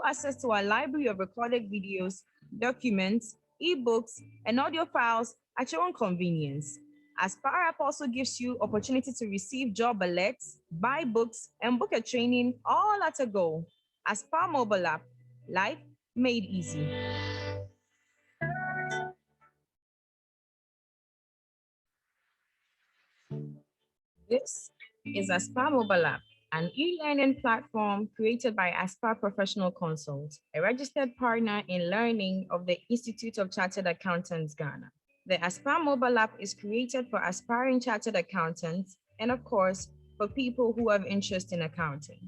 access to our library of recorded videos, documents, ebooks, and audio files at your own convenience. Aspire App also gives you opportunity to receive job alerts, buy books, and book a training all at a go. Aspire mobile app, life made easy. This is Aspire mobile app, an e-learning platform created by Aspire Professional Consult, a registered partner in learning of the Institute of Chartered Accountants Ghana. The Aspire mobile app is created for aspiring chartered accountants and, of course, for people who have interest in accounting.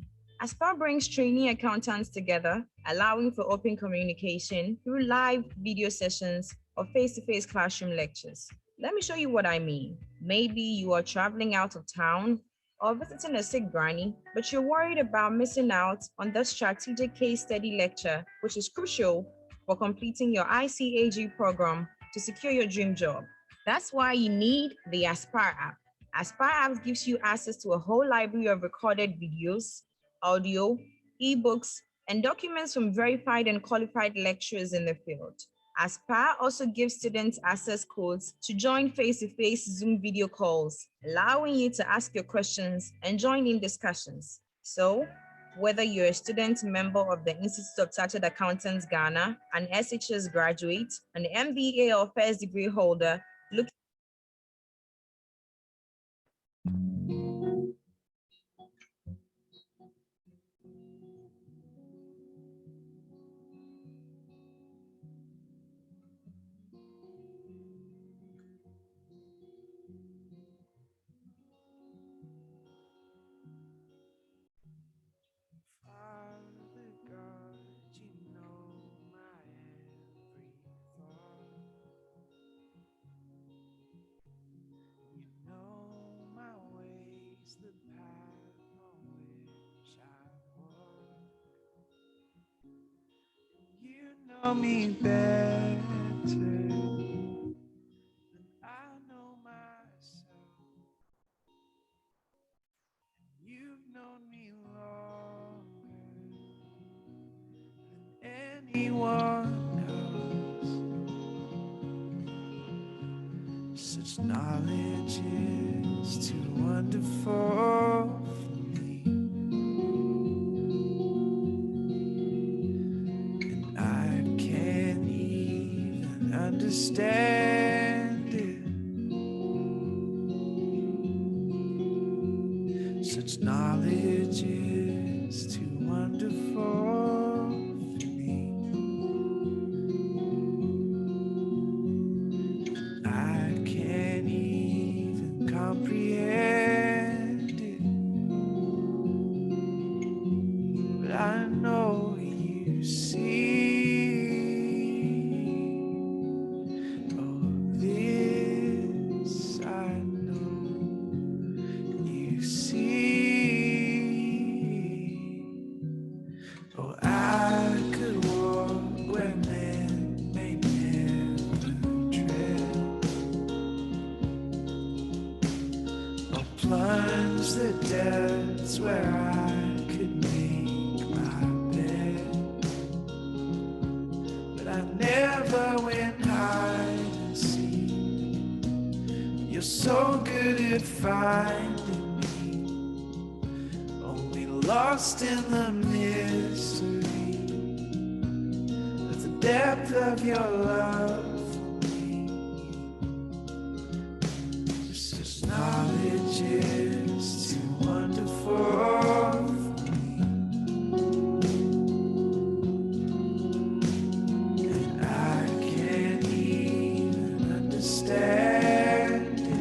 Aspire brings trainee accountants together, allowing for open communication through live video sessions or face-to-face classroom lectures. Let me show you what I mean. Maybe you are traveling out of town or visiting a sick granny, but you're worried about missing out on the strategic case study lecture, which is crucial for completing your ICAG program to secure your dream job. That's why you need the Aspire app. Aspire app gives you access to a whole library of recorded videos, audio, ebooks, and documents from verified and qualified lecturers in the field. Aspire also gives students access codes to join face-to-face Zoom video calls, allowing you to ask your questions and join in discussions. So, whether you're a student member of the Institute of Chartered Accountants Ghana, an SHS graduate, an MBA or first degree holder, look. Know me better than I know myself. You've known me longer than anyone else. Such knowledge is too wonderful for me, and I can't even understand it. Such knowledge is too wonderful for me. I can't even comprehend it, but I know you see. Oh, this I know you see. Oh, I could walk where men may never tread, or plunge the depths where I could make my bed. But I never went hide and seek. You're so good at finding me, only lost in the mystery of the depth of your love for me. Just knowledge is too wonderful for me, and I can't even understand it.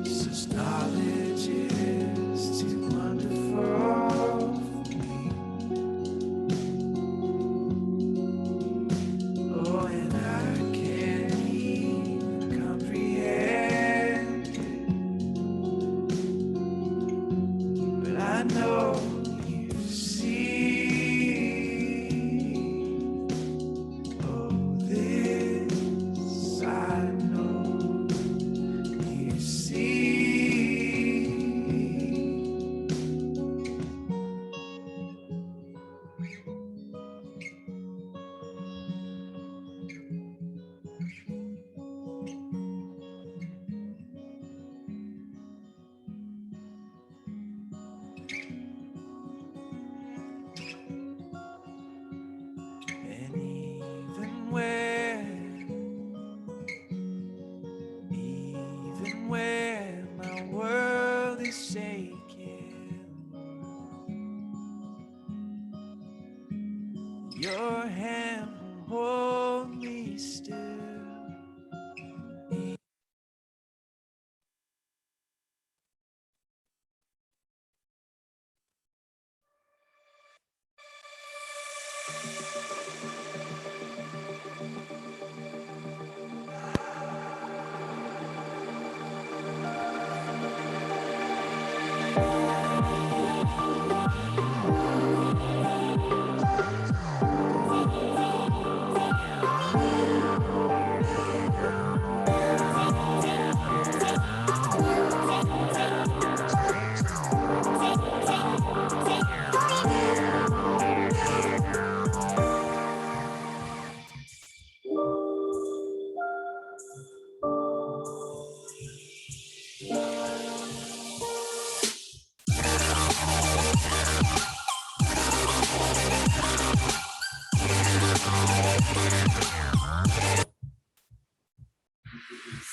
Such knowledge is too wonderful for me. Oh, and I can't even comprehend it, but I know you see. Oh, this I know you see. Your hand will hold me still.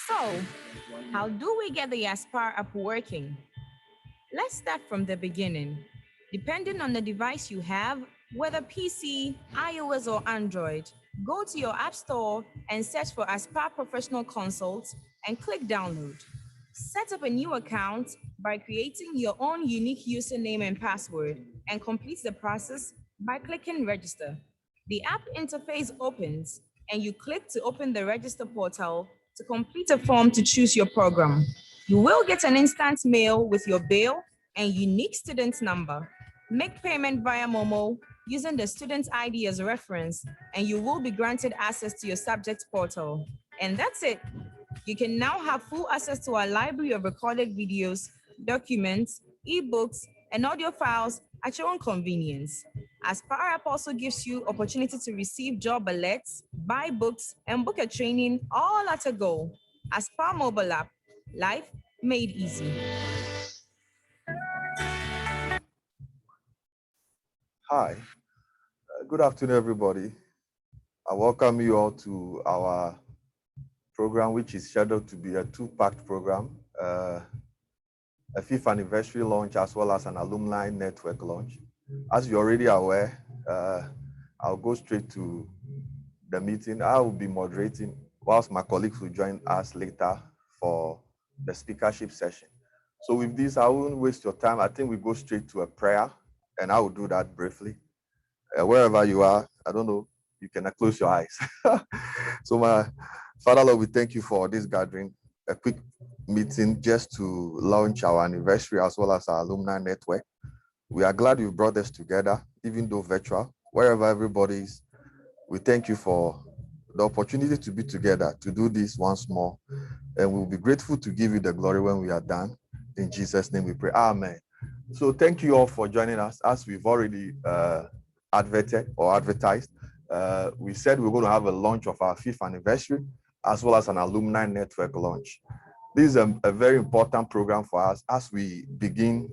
So, how do we get the Aspire app working? Let's start from the beginning. Depending on the device you have, whether PC, iOS, or Android, go to your App Store and search for Aspire Professional Consults and click download. Set up a new account by creating your own unique username and password and complete the process by clicking register. The app interface opens and you click to open the register portal to complete a form to choose your program. You will get an instant mail with your bill and unique student number. Make payment via Momo using the student ID as a reference, and you will be granted access to your subject portal. And that's it. You can now have full access to our library of recorded videos, documents, ebooks, and audio files at your own convenience. Aspire App also gives you opportunity to receive job alerts, buy books, and book a training all at a go. Aspire mobile app, life made easy. Hi, good afternoon, everybody. I welcome you all to our program, which is scheduled to be a two-packed program, a fifth anniversary launch, as well as an alumni network launch. As you're already aware, I'll go straight to the meeting. I will be moderating, whilst my colleagues will join us later for the speakership session. So with this, I won't waste your time. I think we go straight to a prayer, and I will do that briefly. Wherever you are, I don't know, you can close your eyes. So my Father, Lord, we thank you for this gathering, a quick meeting just to launch our anniversary as well as our alumni network. We are glad you brought us together, even though virtual, wherever everybody is. We thank you for the opportunity to be together, to do this once more. And we'll be grateful to give you the glory when we are done. In Jesus' name we pray. Amen. So thank you all for joining us. As we've already advertised, we said we're going to have a launch of our fifth anniversary as well as an alumni network launch. This is a very important program for us as we begin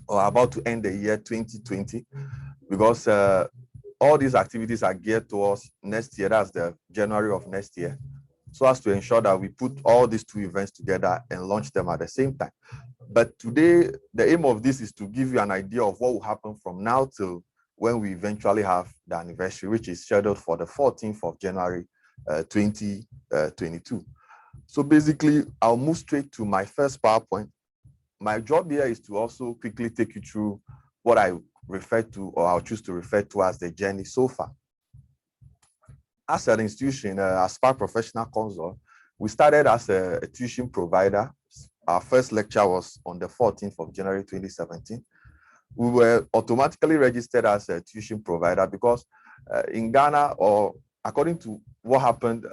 or are about to end the year 2020, because all these activities are geared towards next year. That's the January of next year, so as to ensure that we put all these two events together and launch them at the same time. But today, the aim of this is to give you an idea of what will happen from now till when we eventually have the anniversary, which is scheduled for the 14th of January, 2022. So basically, I'll move straight to my first PowerPoint. My job here is to also quickly take you through what I refer to, or I'll choose to refer to as the journey so far. As an institution, Aspire Professional Consult, we started as a tuition provider. Our first lecture was on the 14th of January 2017. We were automatically registered as a tuition provider because in Ghana, or according to what happened,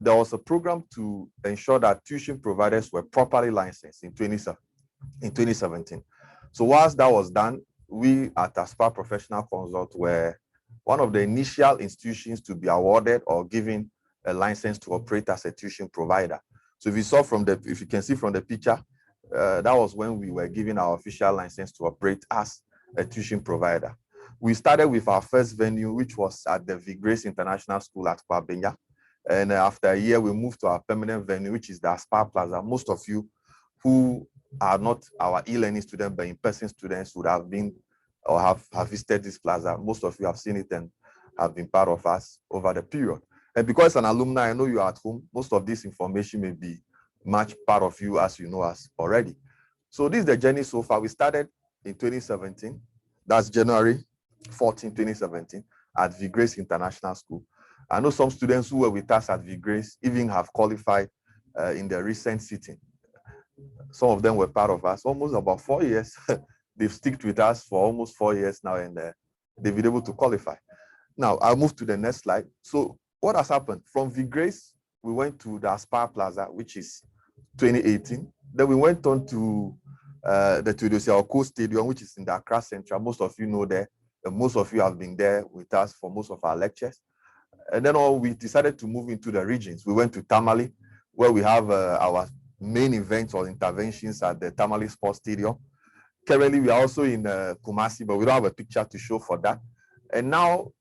there was a program to ensure that tuition providers were properly licensed in 2017. So whilst that was done, we at Aspire Professional Consult were one of the initial institutions to be awarded or given a license to operate as a tuition provider. So if you can see from the picture, that was when we were given our official license to operate as a tuition provider. We started with our first venue, which was at the V. Grace International School at Kwabenya. And after a year, we moved to our permanent venue, which is the Aspire Plaza. Most of you who are not our e-learning students, but in-person students would have been or have visited this plaza. Most of you have seen it and have been part of us over the period. And because as an alumni, I know you are at home, most of this information may be much part of you as you know us already. So this is the journey so far. We started in 2017. That's January 14, 2017 at V. Grace International School. I know some students who were with us at V. Grace even have qualified in the recent sitting. Some of them were part of us almost about 4 years. They've stuck with us for almost 4 years now, and they've been able to qualify. Now, I'll move to the next slide. So what has happened? From V. Grace, we went to the Aspire Plaza, which is 2018. Then we went on to the Theodosia Oko Stadium, which is in the Accra Central. Most of you know there. Most of you have been there with us for most of our lectures. And then we decided to move into the regions. We went to Tamale, where we have our main events or interventions at the Tamale Sports Stadium. Currently, we are also in Kumasi, but we don't have a picture to show for that. And now,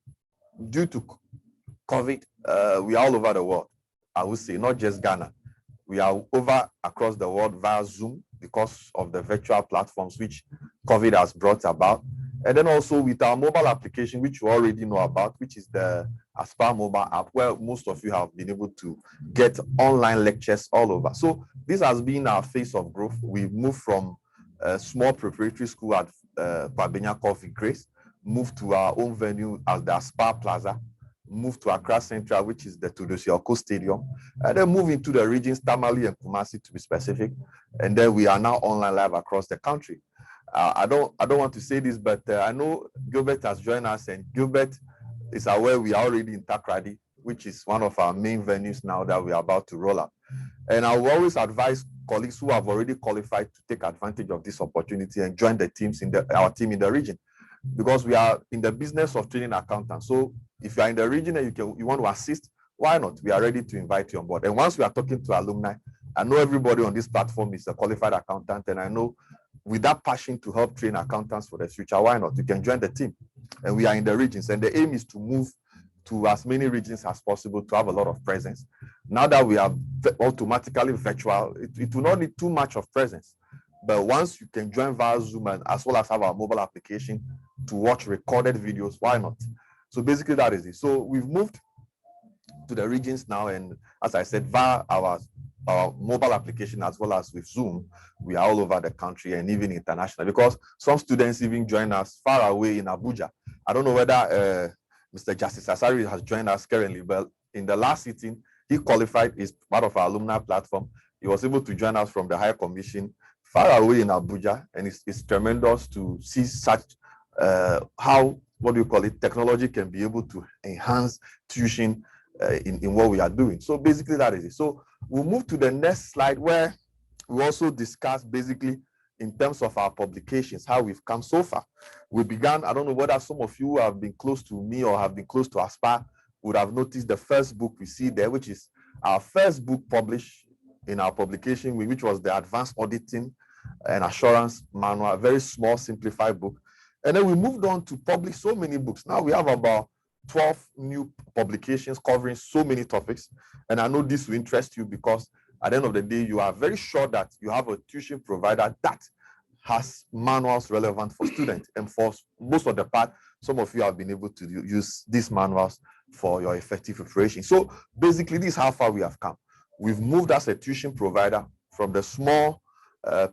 due to COVID, we are all over the world. I would say, not just Ghana. We are over across the world via Zoom because of the virtual platforms which COVID has brought about. And then also with our mobile application, which you already know about, which is the Aspire mobile app, where most of you have been able to get online lectures all over. So this has been our phase of growth. We moved from a small preparatory school at Kwabena called V. Grace, moved to our own venue at the Aspire Plaza, moved to Accra Central, which is the Theodosia Oko Stadium, and then moved into the regions, Tamale and Kumasi to be specific. And then we are now online live across the country. I don't want to say this, but I know Gilbert has joined us, and Gilbert is aware we are already in Takoradi, which is one of our main venues now that we are about to roll out. And I will always advise colleagues who have already qualified to take advantage of this opportunity and join the teams our team in the region, because we are in the business of training accountants. So if you are in the region and you want to assist, why not? We are ready to invite you on board. And once we are talking to alumni, I know everybody on this platform is a qualified accountant, and I know with that passion to help train accountants for the future, why not? You can join the team. And we are in the regions, and the aim is to move to as many regions as possible to have a lot of presence. Now that we are automatically virtual, it will not need too much of presence. But once you can join via Zoom and as well as have our mobile application to watch recorded videos, why not? So basically that is it. So we've moved to the regions now, and as I said, via our mobile application as well as with Zoom, we are all over the country and even international, because some students even join us far away in Abuja. I don't know whether Mr. Justice Asari has joined us currently, but in the last sitting, he qualified as part of our alumni platform. He was able to join us from the Higher Commission far away in Abuja, and it's tremendous to see such how, technology can be able to enhance tuition in what we are doing. So basically that is it. So we'll move to the next slide, where we also discuss basically in terms of our publications, how we've come so far. We began, I don't know whether some of you have been close to me or have been close to Aspire would have noticed the first book we see there, which is our first book published in our publication, which was the Advanced Auditing and Assurance Manual, a very small, simplified book. And then we moved on to publish so many books. Now we have about 12 new publications covering so many topics. And I know this will interest you, because at the end of the day, you are very sure that you have a tuition provider that has manuals relevant for students. And for most of the part, some of you have been able to use these manuals for your effective preparation. So basically, this is how far we have come. We've moved as a tuition provider from the small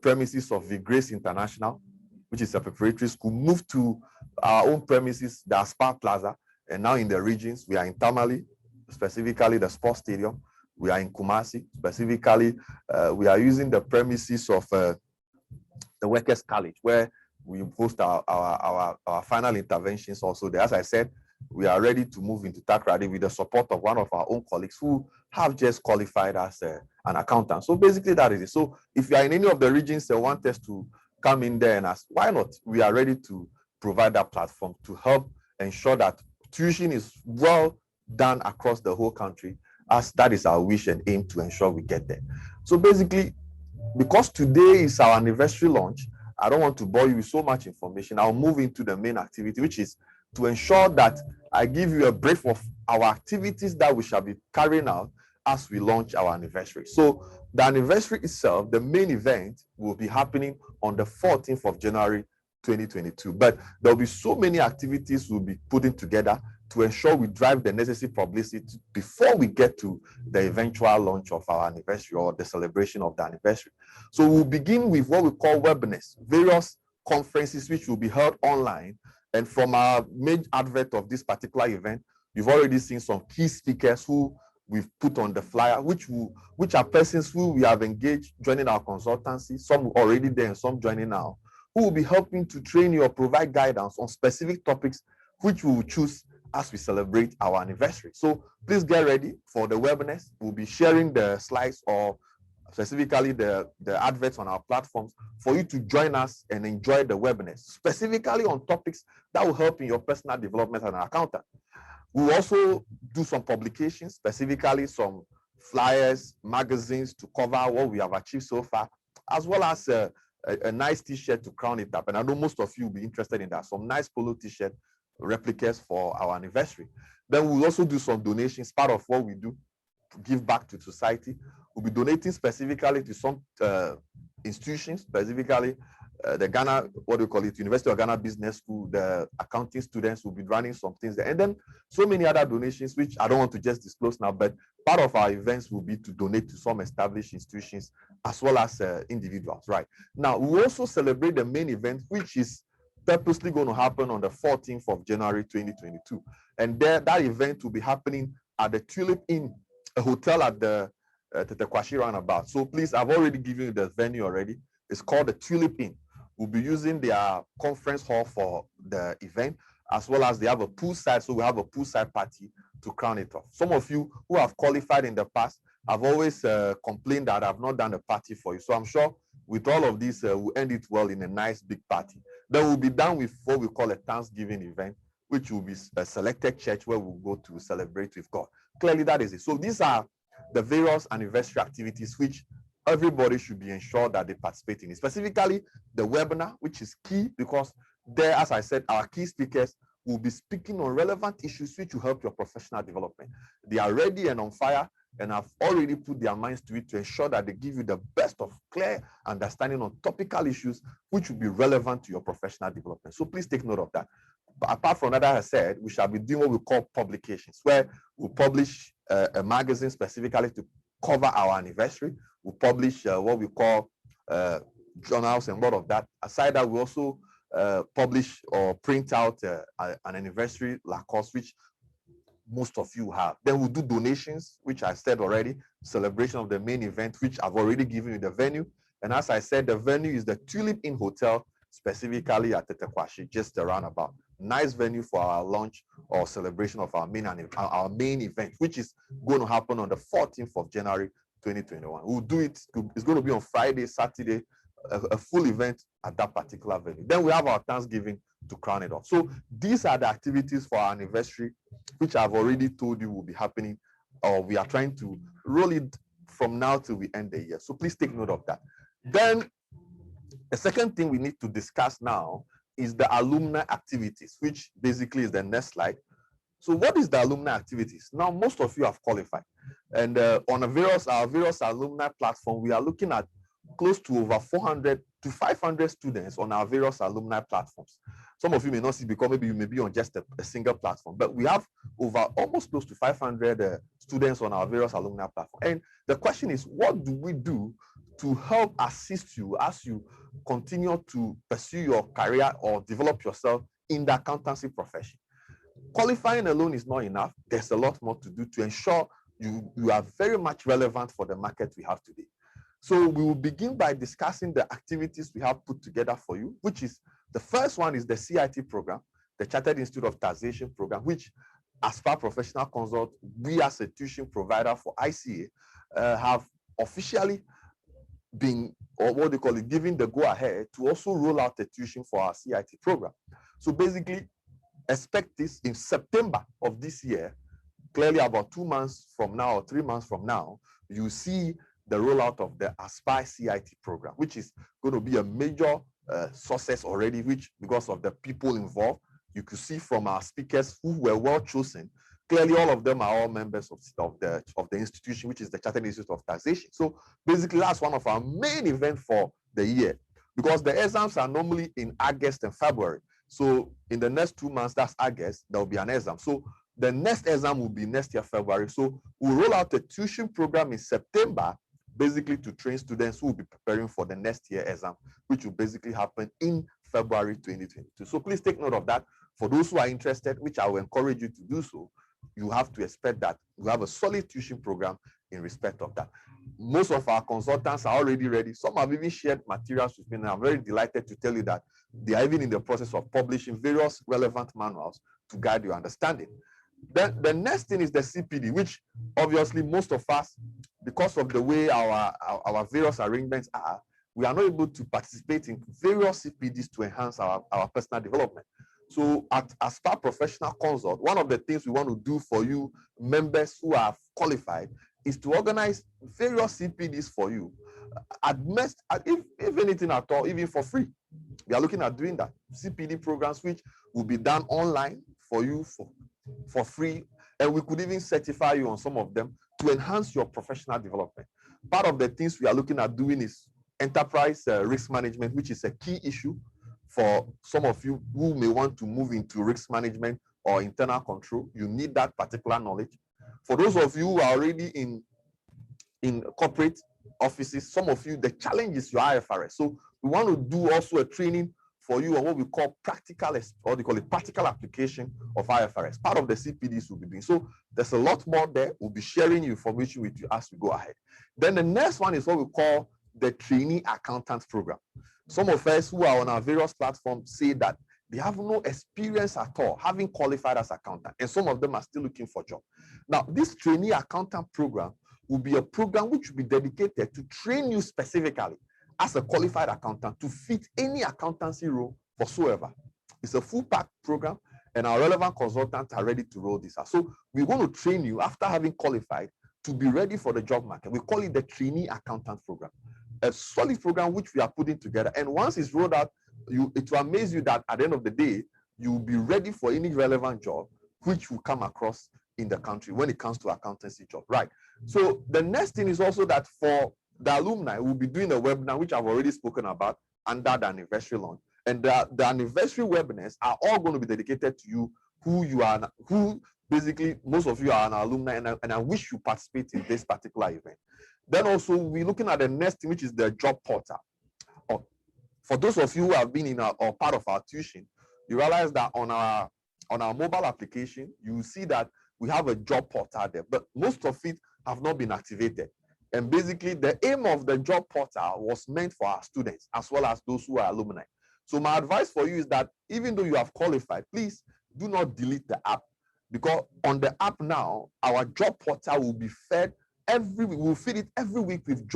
premises of V. Grace International, which is a preparatory school, moved to our own premises, the Aspire Plaza. And now in the regions, we are in Tamale, specifically the sports stadium. We are in Kumasi, specifically, we are using the premises of the Workers' College, where we host our final interventions also there. As I said, we are ready to move into Takoradi with the support of one of our own colleagues who have just qualified as an accountant. So basically that is it. So if you are in any of the regions and want us to come in there and ask, why not? We are ready to provide that platform to help ensure that tuition is well done across the whole country, as that is our wish and aim to ensure we get there. So basically, because today is our anniversary launch, I don't want to bore you with so much information. I'll move into the main activity, which is to ensure that I give you a brief of our activities that we shall be carrying out as we launch our anniversary. So the anniversary itself, the main event, will be happening on the 14th of January 2022. But there'll be so many activities we'll be putting together to ensure we drive the necessary publicity before we get to the eventual launch of our anniversary or the celebration of the anniversary. So we'll begin with what we call webinars, various conferences which will be held online. And from our main advert of this particular event, you've already seen some key speakers who we've put on the flyer, which are persons who we have engaged joining our consultancy, some already there and some joining now, who will be helping to train you or provide guidance on specific topics which we will choose as we celebrate our anniversary. So please get ready for the webinars. We'll be sharing the slides or specifically the adverts on our platforms for you to join us and enjoy the webinars, specifically on topics that will help in your personal development as an accountant. We'll also do some publications, specifically some flyers, magazines to cover what we have achieved so far, as well as a nice t-shirt to crown it up. And I know most of you will be interested in that. Some nice polo t-shirt replicas for our anniversary. Then we'll also do some donations, part of what we do to give back to society. We'll be donating specifically to some institutions, specifically the Ghana, what do you call it, University of Ghana Business School. The accounting students will be running some things there. And then so many other donations, which I don't want to just disclose now, but part of our events will be to donate to some established institutions as well as individuals, right? Now, we also celebrate the main event, which is purposely going to happen on the 14th of January, 2022. And that event will be happening at the Tulip Inn, a hotel at the Tetekwashi roundabout. So please, I've already given you the venue already. It's called the Tulip Inn. We'll be using their conference hall for the event, as well as they have a poolside. So we have a poolside party to crown it off. Some of you who have qualified in the past have always complained that I've not done a party for you. So I'm sure with all of this, we'll end it well in a nice big party. Then we'll be done with what we call a Thanksgiving event, which will be a selected church where we'll go to celebrate with God. Clearly, that is it. So these are the various anniversary activities which everybody should be ensured that they participate in. Specifically, the webinar, which is key because there, as I said, our key speakers will be speaking on relevant issues which will help your professional development. They are ready and on fire and have already put their minds to it to ensure that they give you the best of clear understanding on topical issues which will be relevant to your professional development. So please take note of that. But apart from that, as I said, we shall be doing what we call publications, where we publish a magazine specifically to cover our anniversary. We publish what we call journals and what of that. Aside that, we also publish or print out an anniversary Lacoste, which most of you have. Then we'll do donations, which I said already, celebration of the main event, which I've already given you the venue. And as I said, the venue is the Tulip Inn Hotel, specifically at Tetekwashi, just around about. Nice venue for our launch or celebration of our main event, which is going to happen on the 14th of January, 2021. We'll do it. It's going to be on Friday, Saturday, a full event at that particular venue. Then we have our Thanksgiving to crown it off. So these are the activities for our anniversary, which I've already told you will be happening, or we are trying to roll it from now till we end the year. So please take note of that. Then the second thing we need to discuss now is the alumni activities, which basically is the next slide. So what is the alumni activities? Now, most of you have qualified. And on our various alumni platform, we are looking at close to over 400 to 500 students on our various alumni platforms. Some of you may not see because maybe you may be on just a single platform, but we have over almost close to 500 students on our various alumni platform. And the question is, what do we do to help assist you as you continue to pursue your career or develop yourself in the accountancy profession? Qualifying alone is not enough. There's a lot more to do to ensure you are very much relevant for the market we have today. So we will begin by discussing the activities we have put together for you, which is the first one is the CIT program, the Chartered Institute of Taxation program, which Aspire Professional Consult, we as a tuition provider for ICA have officially been, or what they call it, giving the go ahead to also roll out a tuition for our CIT program. So basically, expect this in September of this year, clearly about 2 months from now or 3 months from now, you see the rollout of the Aspire CIT program, which is going to be a major success already, which because of the people involved, you could see from our speakers who were well chosen, clearly all of them are all members of the institution, which is the Chartered Institute of Taxation. So basically, that's one of our main events for the year. because the exams are normally in August and February. So in the next 2 months, that's August, there will be an exam. So the next exam will be next year, February. So we'll roll out a tuition program in September, basically to train students who will be preparing for the next year exam, which will basically happen in February 2022. So please take note of that. For those who are interested, which I will encourage you to do so, you have to expect that we have a solid tuition program in respect of that. Most of our consultants are already ready. Some have even shared materials with me, and I'm very delighted to tell you that they are even in the process of publishing various relevant manuals to guide your understanding. Then the next thing is the CPD, which obviously most of us, because of the way our various arrangements are, we are not able to participate in various CPDs to enhance our personal development. So at Aspire Professional Consult, one of the things we want to do for you members who are qualified is to organize various CPDs for you, at most, if anything at all, even for free. We are looking at doing that. CPD programs which will be done online for you for free, and we could even certify you on some of them to enhance your professional development. Part of the things we are looking at doing is enterprise risk management, which is a key issue for some of you who may want to move into risk management or internal control. You need that particular knowledge. For those of you who are already in corporate offices, some of you, the challenge is your IFRS. So we want to do also a training for you on what we call practical, or they call it practical application of IFRS. Part of the CPDs we'll be doing. So there's a lot more there. We'll be sharing information with you as we go ahead. Then the next one is what we call the trainee accountant program. Some of us who are on our various platforms say that they have no experience at all having qualified as accountant, and some of them are still looking for a job. Now, this trainee accountant program will be a program which will be dedicated to train you specifically as a qualified accountant to fit any accountancy role whatsoever. It's a full pack program, and our relevant consultants are ready to roll this out. So we're going to train you after having qualified to be ready for the job market. We call it the trainee accountant program, a solid program which we are putting together. And once it's rolled out, it will amaze you that at the end of the day, you will be ready for any relevant job which will come across in the country when it comes to accountancy job, right? So the next thing is also that for the alumni, we'll be doing a webinar, which I've already spoken about under the anniversary launch. And the anniversary webinars are all going to be dedicated to you, who basically most of you are an alumni, and I wish you participate in this particular event. Then also we're looking at the next thing, which is the job portal. For those of you who have been in or part of our tuition, you realize that on our mobile application, you will see that we have a job portal there, but most of it have not been activated. And basically, the aim of the job portal was meant for our students as well as those who are alumni. So my advice for you is that even though you have qualified, please do not delete the app, because on the app now, our job portal will be fed every week. We'll feed it every week with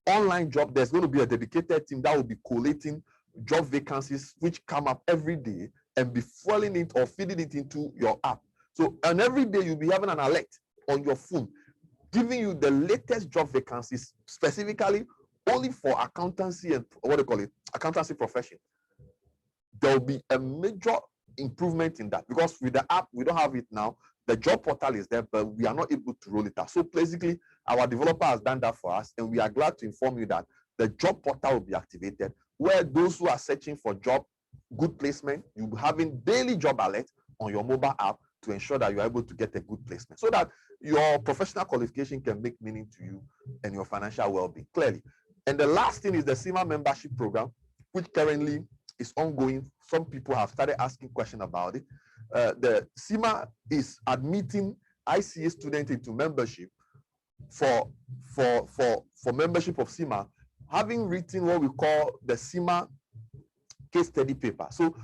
online job. There's going to be a dedicated team that will be collating job vacancies which come up every day and be fueling it or feeding it into your app. So, and every day you'll be having an alert on your phone giving you the latest job vacancies specifically only for accountancy and what they call it, accountancy profession. There will be a major improvement in that, because with the app, we don't have it now. The job portal is there, but we are not able to roll it out. So basically, our developer has done that for us, and we are glad to inform you that the job portal will be activated, where those who are searching for job, good placement, you'll be having daily job alerts on your mobile app to ensure that you're able to get a good placement, so that your professional qualification can make meaning to you and your financial well-being clearly. And the last thing is the CIMA membership program, which currently is ongoing. Some people have started asking questions about it. The CIMA is admitting ICA students into membership for membership of CIMA, having written what we call the CIMA case study paper. So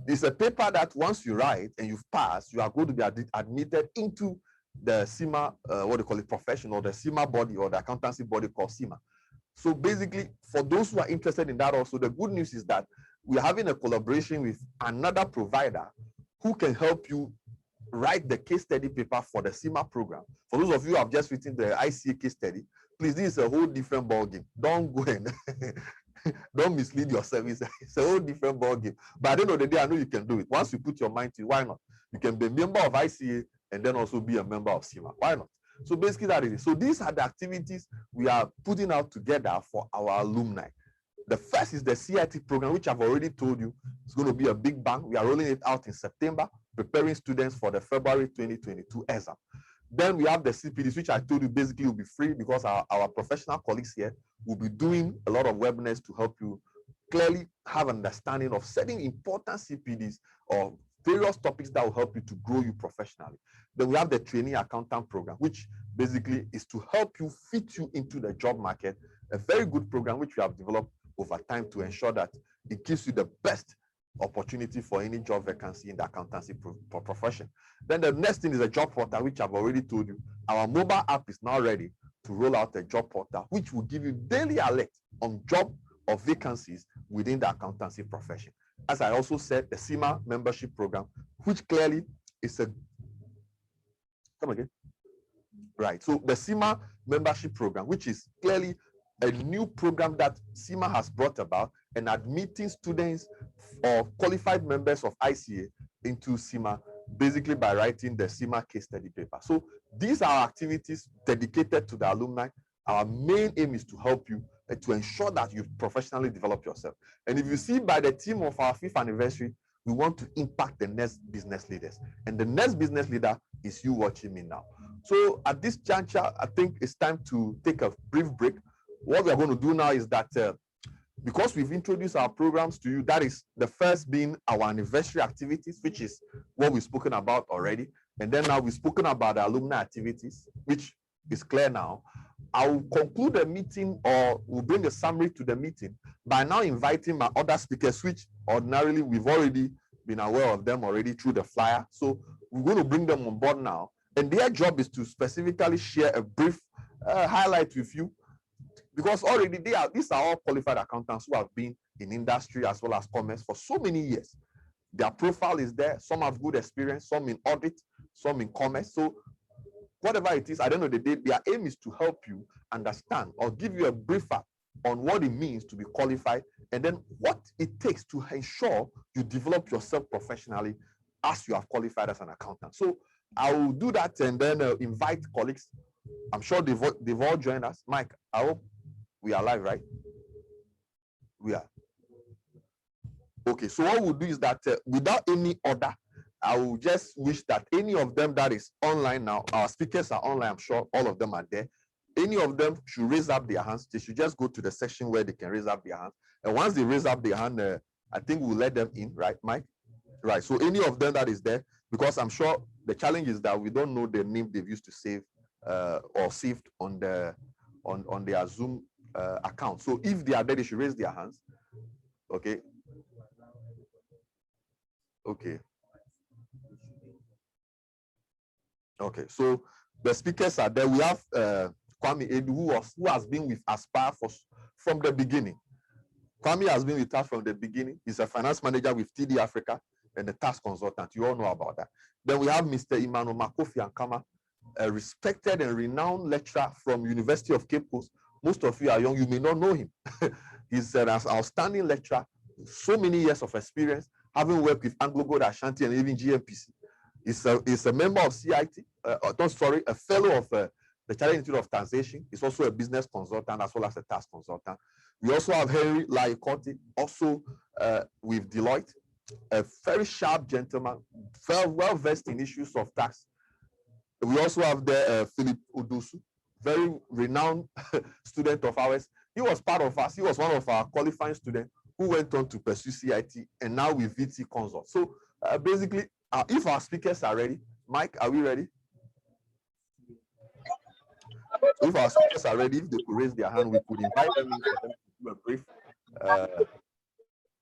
it's a paper that once you write and you've passed, you are going to be admitted into the CIMA, what they call it, profession, or the CIMA body, or the accountancy body called CIMA. So basically, for those who are interested in that also, the good news is that we're having a collaboration with another provider who can help you write the case study paper for the CIMA program. For those of you who have just written the ICA case study, please, this is a whole different ballgame. Don't go and don't mislead yourself. It's a whole different ballgame. But at the end of the day, I know you can do it. Once you put your mind to it, why not? You can be a member of ICA and then also be a member of CIMA. Why not? So basically that is it. So these are the activities we are putting out together for our alumni. The first is the CIT program, which I've already told you is going to be a big bang. We are rolling it out in September, preparing students for the February 2022 exam. Then we have the CPDs, which I told you basically will be free because our professional colleagues here will be doing a lot of webinars to help you clearly have understanding of certain important CPDs or various topics that will help you to grow you professionally. Then we have the trainee accountant program, which basically is to help you fit you into the job market. A very good program which we have developed over time to ensure that it gives you the best opportunity for any job vacancy in the accountancy profession. Then the next thing is a job portal, which I've already told you. Our mobile app is now ready to roll out a job portal, which will give you daily alert on job or vacancies within the accountancy profession. As I also said, the CIMA membership program, which clearly is a, come again, right? So the CIMA membership program, which is clearly a new program that CIMA has brought about and admitting students or qualified members of ICA into CIMA, basically by writing the CIMA case study paper. So these are activities dedicated to the alumni. Our main aim is to help you to ensure that you professionally develop yourself. And if you see by the theme of our 5th anniversary, we want to impact the next business leaders. And the next business leader is you watching me now. So at this juncture, I think it's time to take a brief break. What we are going to do now is that because we've introduced our programs to you, that is the first being our anniversary activities, which is what we've spoken about already. And then now we've spoken about the alumni activities, which is clear now. I will conclude the meeting or we'll bring a summary to the meeting by now inviting my other speakers, which ordinarily we've already been aware of them already through the flyer. So we're going to bring them on board now. And their job is to specifically share a brief highlight with you, because already these are all qualified accountants who have been in industry as well as commerce for so many years. Their profile is there. Some have good experience, some in audit, some in commerce. So whatever it is, at the end of the day, their aim is to help you understand or give you a briefer on what it means to be qualified and then what it takes to ensure you develop yourself professionally as you have qualified as an accountant. So I will do that and then invite colleagues. I'm sure they've all joined us. Mike, I hope we are live, right? We are. Okay, so what we'll do is that without any order, I will just wish that any of them that is online now, our speakers are online, I'm sure all of them are there. Any of them should raise up their hands. They should just go to the section where they can raise up their hands. And once they raise up their hand, I think we'll let them in, right, Mike? Right, so any of them that is there, because I'm sure the challenge is that we don't know the name they've used to save or saved on their Zoom account. So if they are there, they should raise their hands. Okay. Okay. Okay, so the speakers are there. We have Kwame Edu, who has been with Aspire from the beginning. Kwame has been with us from the beginning. He's a finance manager with TD Africa and a tax consultant. You all know about that. Then we have Mr. Emmanuel Makofi Ankama, a respected and renowned lecturer from University of Cape Coast. Most of you are young, you may not know him. He's an outstanding lecturer, so many years of experience, having worked with Anglo Gold Ashanti and even GMPC. He's a member of CIT, a fellow of the Chartered Institute of Taxation. He's also a business consultant as well as a tax consultant. We also have Henry Laikoti, also with Deloitte, a very sharp gentleman, well versed in issues of tax. We also have there Philip Odusu, very renowned student of ours. He was part of us. He was one of our qualifying students who went on to pursue CIT and now with VT Consult. So basically, if our speakers are ready, Mike, are we ready? So if our speakers are ready, if they could raise their hand, we could invite them in for them to do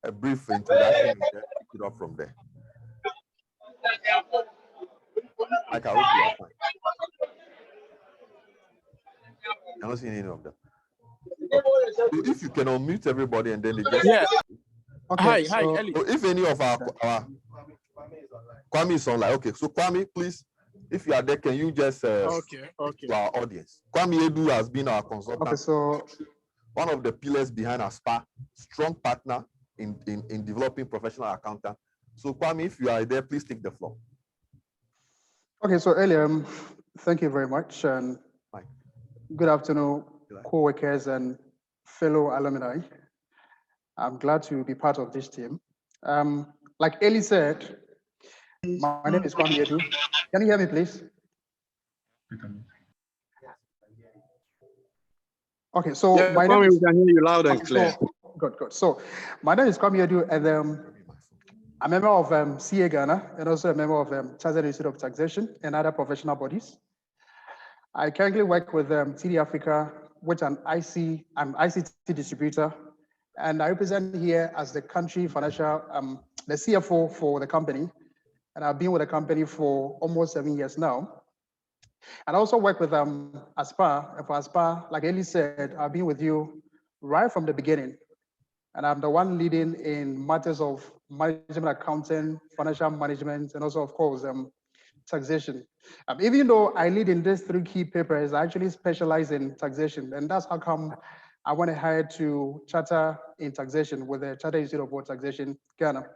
a brief introduction and then pick it up from there. Mike, I hope you are fine. I don't see any of them. Okay. So if you can unmute everybody and then they just Okay, hi, Ellie. So if any of our Kwame is online. Okay, so Kwame, please, if you are there, can you just okay. to our audience? Kwame Edu has been our consultant. Okay, so one of the pillars behind Aspire, strong partner in developing professional accountant. So Kwame, if you are there, please take the floor. okay, so Eliam, thank you very much, and good afternoon, co-workers and fellow alumni. I'm glad to be part of this team. Like Eli said, my name is Kwame Edu. Can you hear me, please? Okay, so Yeah, my Kwame, name is, we can hear you loud and okay, clear. so, good. So my name is Kwame Edu, and I'm a member of CA Ghana, and also a member of Chartered Institute of Taxation and other professional bodies. I currently work with TD Africa, which I'm ICT distributor, and I represent here as the country financial, the CFO for the company, and I've been with the company for almost 7 years now. And I also work with ASPA, and for ASPA, like Eli said, I've been with you right from the beginning, and I'm the one leading in matters of management accounting, financial management, and also, of course, taxation. Even though I lead in these 3 key papers, I actually specialize in taxation, and that's how come I went ahead to charter in taxation with the Chartered Institute of Taxation, Ghana.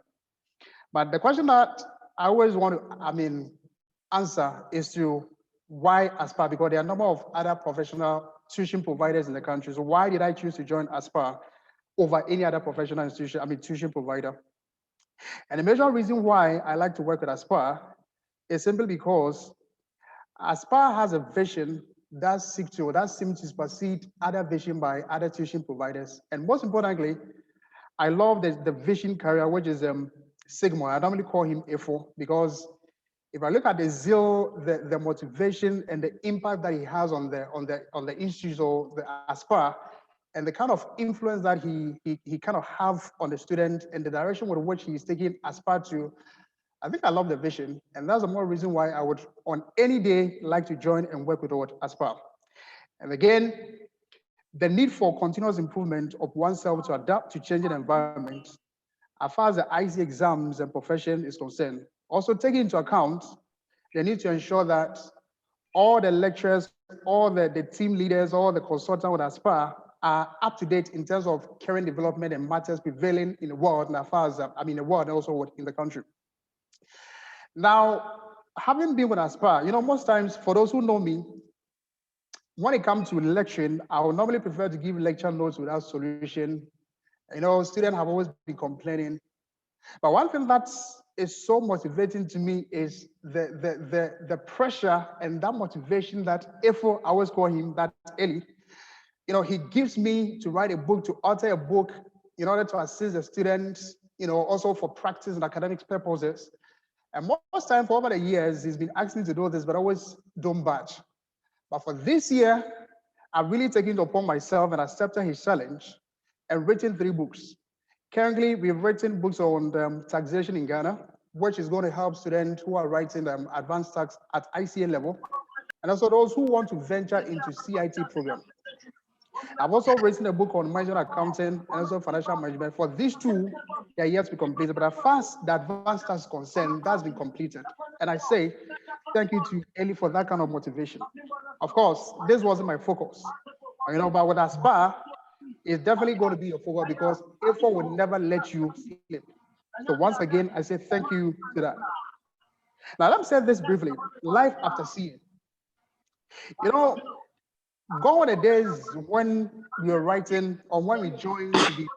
But the question that I always want to, answer is to why ASPA, because there are a number of other professional tuition providers in the country. So why did I choose to join ASPA over any other professional institution, tuition provider? And the major reason why I like to work with ASPA is simply because ASPA has a vision that seems to supersede other vision by other tuition providers. And most importantly, I love the vision carrier, which is Sigma. I normally call him EFO because if I look at the zeal, the motivation, and the impact that he has on the institute or the ASPA, and the kind of influence that he kind of have on the student and the direction with which he's taking ASPA to, I think I love the vision, and that's the more reason why I would, on any day, like to join and work with ASPA. And again, the need for continuous improvement of oneself to adapt to changing environments, as far as the IC exams and profession is concerned. Also taking into account the need to ensure that all the lecturers, all the team leaders, all the consultants with ASPA are up to date in terms of current development and matters prevailing in the world, and as far as, the world and also in the country. Now, having been with ASPA, most times, for those who know me, when it comes to lecturing, I would normally prefer to give lecture notes without solution. Students have always been complaining. But one thing that is so motivating to me is the pressure and that motivation that EFO, I always call him, that Eli, he gives me to write a book, to author a book in order to assist the students, also for practice and academic purposes. And most time, for over the years, he's been asking me to do this, but I always don't budge. But for this year, I've really taken it upon myself and accepted his challenge and written 3 books. Currently, we've written books on taxation in Ghana, which is going to help students who are writing advanced tax at ICA level, and also those who want to venture into CIT program. I've also written a book on management accounting and also financial management. For these 2, they are yet to be completed, but as far as the advanced tax is concerned, that's been completed. And I say thank you to Eli for that kind of motivation. Of course, this wasn't my focus, but with ASPA, it's definitely going to be your focus because EFO will never let you slip. So once again, I say thank you to that. Now, let me say this briefly. Life after CA. Go on the days when we were writing or when we joined to be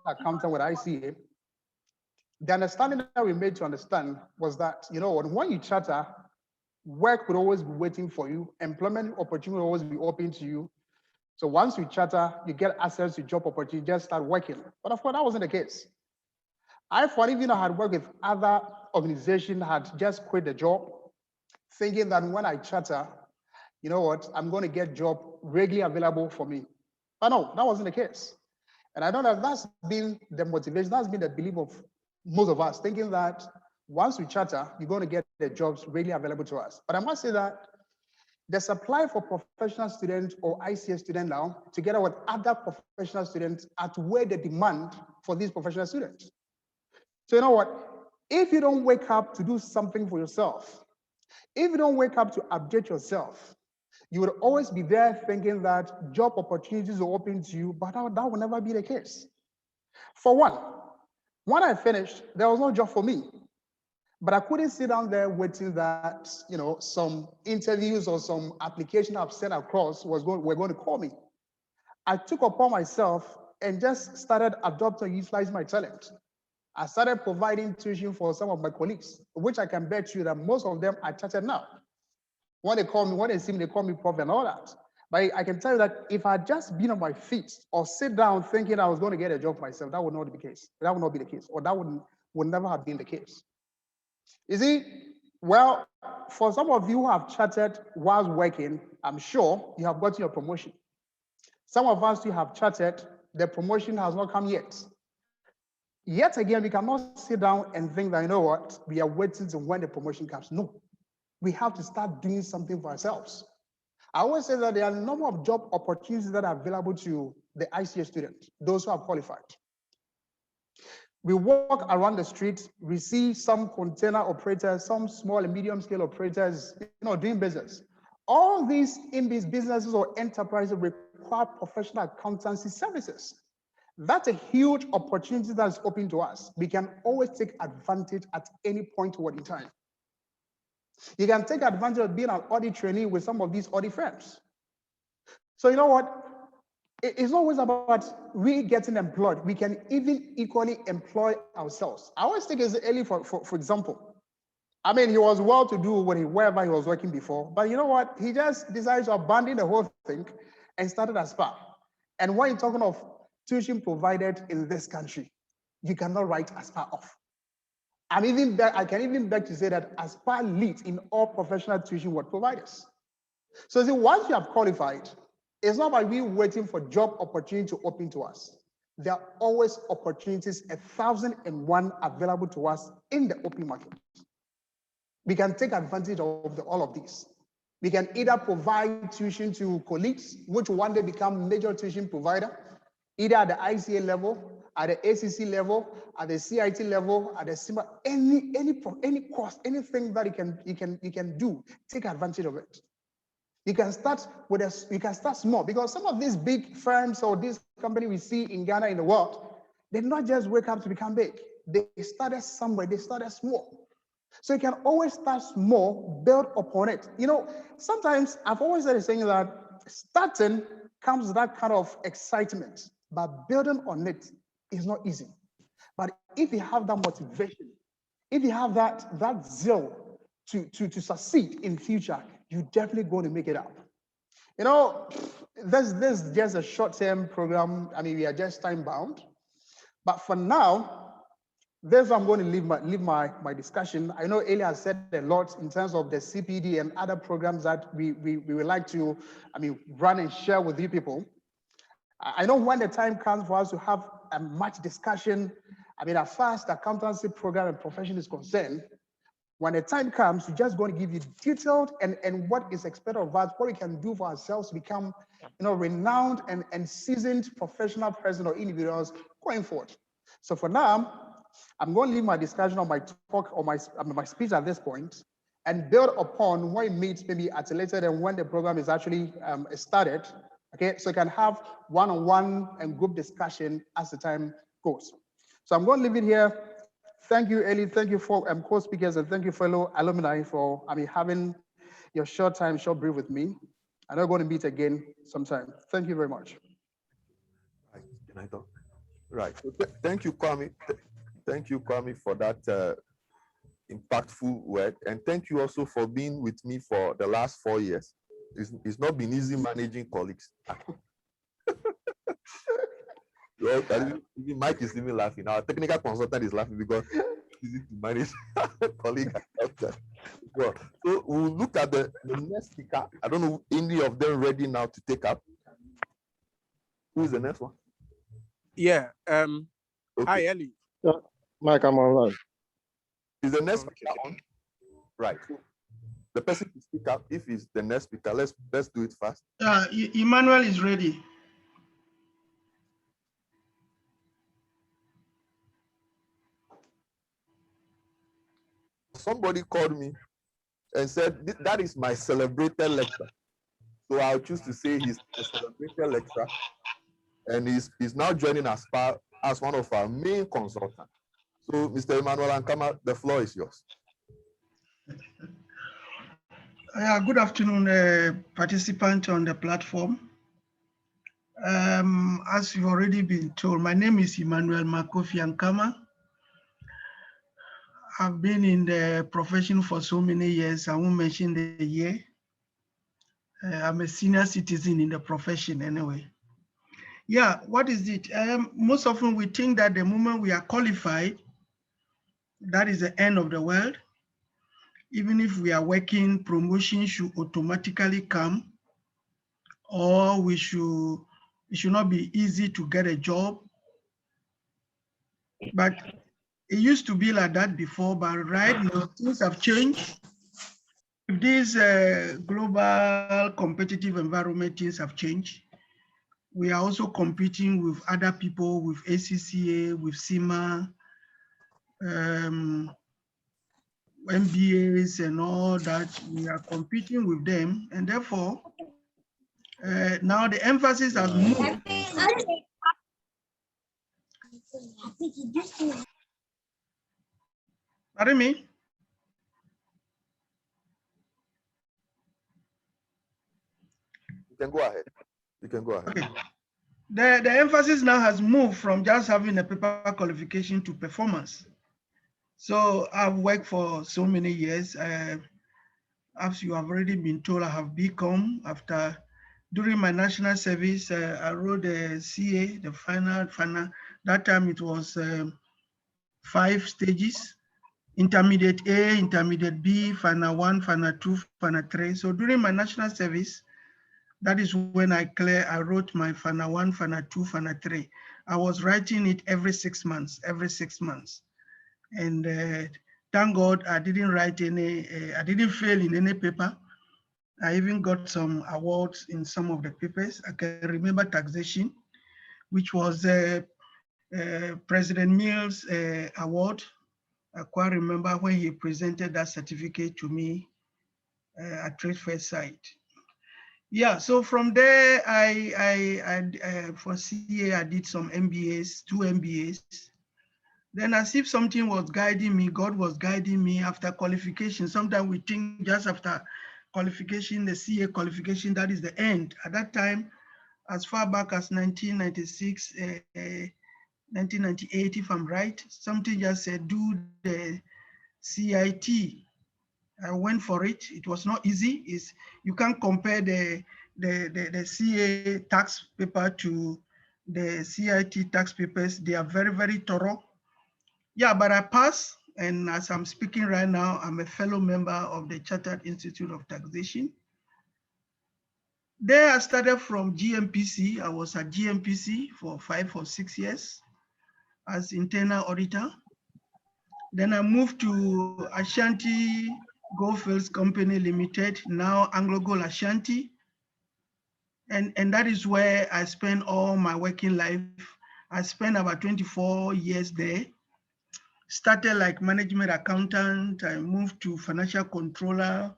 accountant with ICA, the understanding that we made to understand was that, when you charter, work would always be waiting for you. Employment opportunity will always be open to you. So once you charter, you get access to job opportunity, just start working. But of course, that wasn't the case. I thought even I had worked with other organizations, had just quit the job, thinking that when I charter, I'm going to get job regularly available for me. But no, that wasn't the case. And I know that that's been the motivation, that's been the belief of most of us, thinking that once we charter, you're going to get the jobs really available to us. But I must say that the supply for professional students or ICS students now, together with other professional students, outweigh the demand for these professional students. So you know what? If you don't wake up to do something for yourself, if you don't wake up to update yourself, you will always be there thinking that job opportunities are open to you, but that will never be the case. For one, when I finished, there was no job for me. But I couldn't sit down there waiting that, some interviews or some application I've sent across were going to call me. I took upon myself and just started adopting, utilizing my talent. I started providing tuition for some of my colleagues, which I can bet you that most of them are chartered now. When they call me, when they see me, they call me prof and all that. But I can tell you that if I had just been on my feet or sit down thinking I was going to get a job myself, that would not be the case. That would not be the case, or that would never have been the case. You see, well, for some of you who have chartered whilst working, I'm sure you have gotten your promotion. Some of us who have chartered, the promotion has not come yet. Yet again, we cannot sit down and think that, you know what, we are waiting to when the promotion comes. No, we have to start doing something for ourselves. I always say that there are a number of job opportunities that are available to the ICA students, those who are qualified. We walk around the street, we see some container operators, some small and medium scale operators, doing business. All these in these businesses or enterprises require professional accountancy services. That's a huge opportunity that's open to us. We can always take advantage at any point in time. You can take advantage of being an audit trainee with some of these audit firms. So you know what? It's not always about we getting employed. We can even equally employ ourselves. I always think it's early, for example. I mean, he was well to do wherever he was working before, but you know what? He just decided to abandon the whole thing and started Aspire. And when you're talking of tuition provided in this country, you cannot write Aspire off. I can even beg to say that Aspire leads in all professional tuition work providers. So see, once you have qualified, it's not about we waiting for job opportunity to open to us. There are always opportunities, 1,001 available to us in the open market. We can take advantage of all of these. We can either provide tuition to colleagues, which one day become major tuition provider, either at the ICA level, at the ACC level, at the CIT level, at the CIMA, any course, anything that you can do, take advantage of it. You can start small, because some of these big firms or these companies we see in Ghana, in the world, they did not just wake up to become big. They started somewhere, they started small. So you can always start small, build upon it. Sometimes I've always said saying that starting comes with that kind of excitement, but building on it is not easy. But if you have that motivation, if you have that zeal to succeed in future, you're definitely going to make it up. This is just a short-term program. I mean, we are just time-bound. But for now, that's where I'm going to leave my discussion. I know Eli has said a lot in terms of the CPD and other programs that we would like to, run and share with you people. I know when the time comes for us to have a much discussion, as far as the accountancy program and profession is concerned, when the time comes, we're just going to give you detailed and what is expected of us, what we can do for ourselves to become, renowned and seasoned professional person or individuals going forward. So for now, I'm going to leave my discussion on my talk or my speech at this point and build upon when it meets maybe at a later than when the program is actually started. Okay, so you can have one-on-one and group discussion as the time goes. So I'm going to leave it here. Thank you, Eli. Thank you for co-speakers, and thank you, fellow alumni, for having your short brief with me. And we're going to meet again sometime. Thank you very much. Right. Can I talk? Right. So thank you, Kwame. Thank you, Kwame, for that impactful work, and thank you also for being with me for the last 4 years. It's not been easy managing colleagues. Even Mike is even laughing. Our technical consultant is laughing because it's easy to manage colleagues. Well, so we'll look at the next speaker. I don't know any of them ready now to take up. Who is the next one? Yeah. Okay. Hi, Eli. Mike, I'm online. Is the next speaker on? Right. The person to speak up, if he's the next speaker, let's do it fast. Emmanuel is ready. Somebody called me and said, that is my celebrated lecturer. So I'll choose to say he's a celebrated lecturer. And he's now joining Aspire as one of our main consultants. So Mr. Emmanuel Ankama, the floor is yours. Good afternoon, participants on the platform. As you've already been told, my name is Emmanuel Makofi Ankama. I've been in the profession for so many years. I won't mention the year. I'm a senior citizen in the profession anyway. Yeah, what is it? Most often we think that the moment we are qualified, that is the end of the world. Even if we are working, promotion should automatically come, or it should not be easy to get a job. But it used to be like that before, but right now things have changed. With this global competitive environment, things have changed. We are also competing with other people, with ACCA, with CIMA, MBAs and all that. We are competing with them, and therefore now the emphasis has moved. Pardon me? You can go ahead. You can go ahead. Okay. The emphasis now has moved from just having a paper qualification to performance. So I've worked for so many years. As you have already been told, I have become during my national service, I wrote the CA, the final. That time it was 5 stages: intermediate A, intermediate B, final 1, final 2, final 3. So during my national service, that is when I wrote my final 1, final 2, final 3. I was writing it every 6 months, And thank God I didn't write I didn't fail in any paper. I even got some awards in some of the papers. I can remember taxation, which was President Mills award. I quite remember when he presented that certificate to me at Trade Fair site. Yeah, so from there, for CA, I did some MBAs, 2 MBAs. Then as if something was guiding me, God was guiding me after qualification. Sometimes we think just after qualification, the CA qualification, that is the end. At that time, as far back as 1996, 1998, if I'm right, something just said, do the CIT. I went for it. It was not easy. You can't compare the CA tax paper to the CIT tax papers. They are very, very thorough. Yeah, but I passed. And as I'm speaking right now, I'm a fellow member of the Chartered Institute of Taxation. There I started from GMPC. I was at GMPC for 5 or 6 years as internal auditor. Then I moved to Ashanti Goldfields Company Limited, now Anglo Gold Ashanti. And that is where I spent all my working life. I spent about 24 years there. Started like management accountant. I moved to financial controller.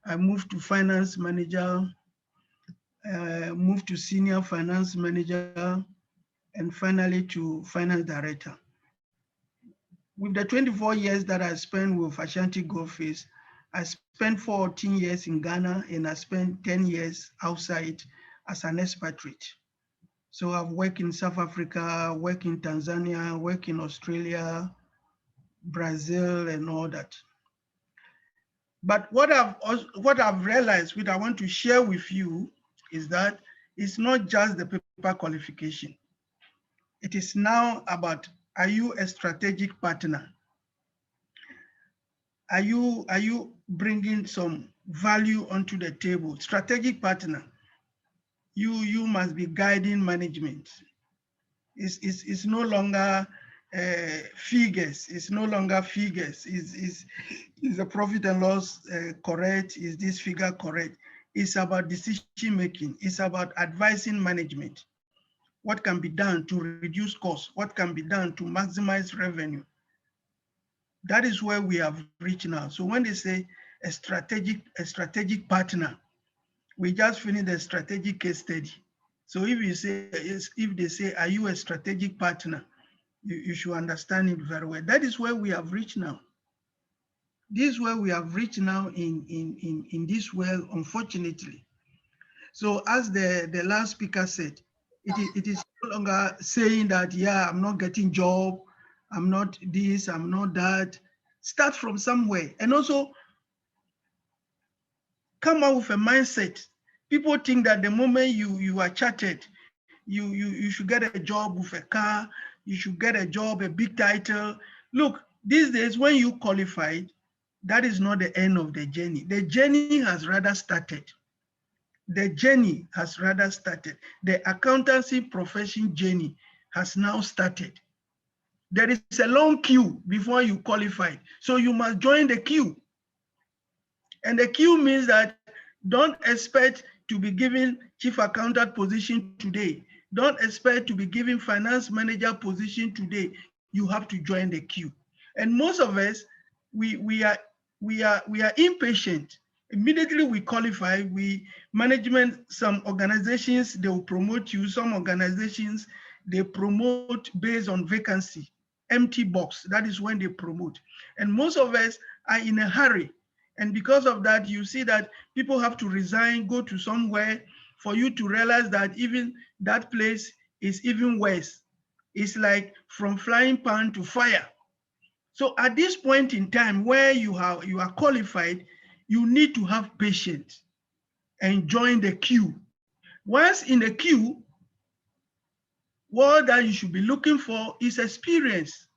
I moved to finance manager. Moved to senior finance manager, and finally to finance director. With the 24 years that I spent with Ashanti Goldfields, I spent 14 years in Ghana, and I spent 10 years outside as an expatriate. So I've worked in South Africa, worked in Tanzania, worked in Australia, Brazil, and all that. But what I've realized, what I want to share with you, is that it's not just the paper qualification. It is now about, are you a strategic partner? Are you bringing some value onto the table? Strategic partner, you must be guiding management. It's no longer figures. It's no longer figures. Is the profit and loss correct? Is this figure correct? It's about decision making. It's about advising management. What can be done to reduce costs? What can be done to maximize revenue? That is where we have reached now. So when they say a strategic partner, we just finished the strategic case study. So if they say, are you a strategic partner? You should understand it very well. That is where we have reached now. This is where we have reached now in this world, unfortunately. So as the last speaker said, it is no longer saying that, yeah, I'm not getting job, I'm not this, I'm not that. Start from somewhere. And also come out with a mindset. People think that the moment you are chartered, you should get a job with a car, you should get a job, a big title. Look, these days when you qualified, that is not the end of the journey. The journey has rather started. The journey has rather started. The accountancy profession journey has now started. There is a long queue before you qualify. So you must join the queue. And the queue means that don't expect to be given chief accountant position today. Don't expect to be given finance manager position today. You have to join the queue. And most of us, we are impatient. Immediately we qualify, management, some organizations, they will promote you. Some organizations, they promote based on vacancy, empty box. That is when they promote. And most of us are in a hurry. And because of that, you see that people have to resign, go to somewhere for you to realize that even that place is even worse. It's like from flying pan to fire. So at this point in time where you are qualified, you need to have patience and join the queue. Once in the queue, what that you should be looking for is experience.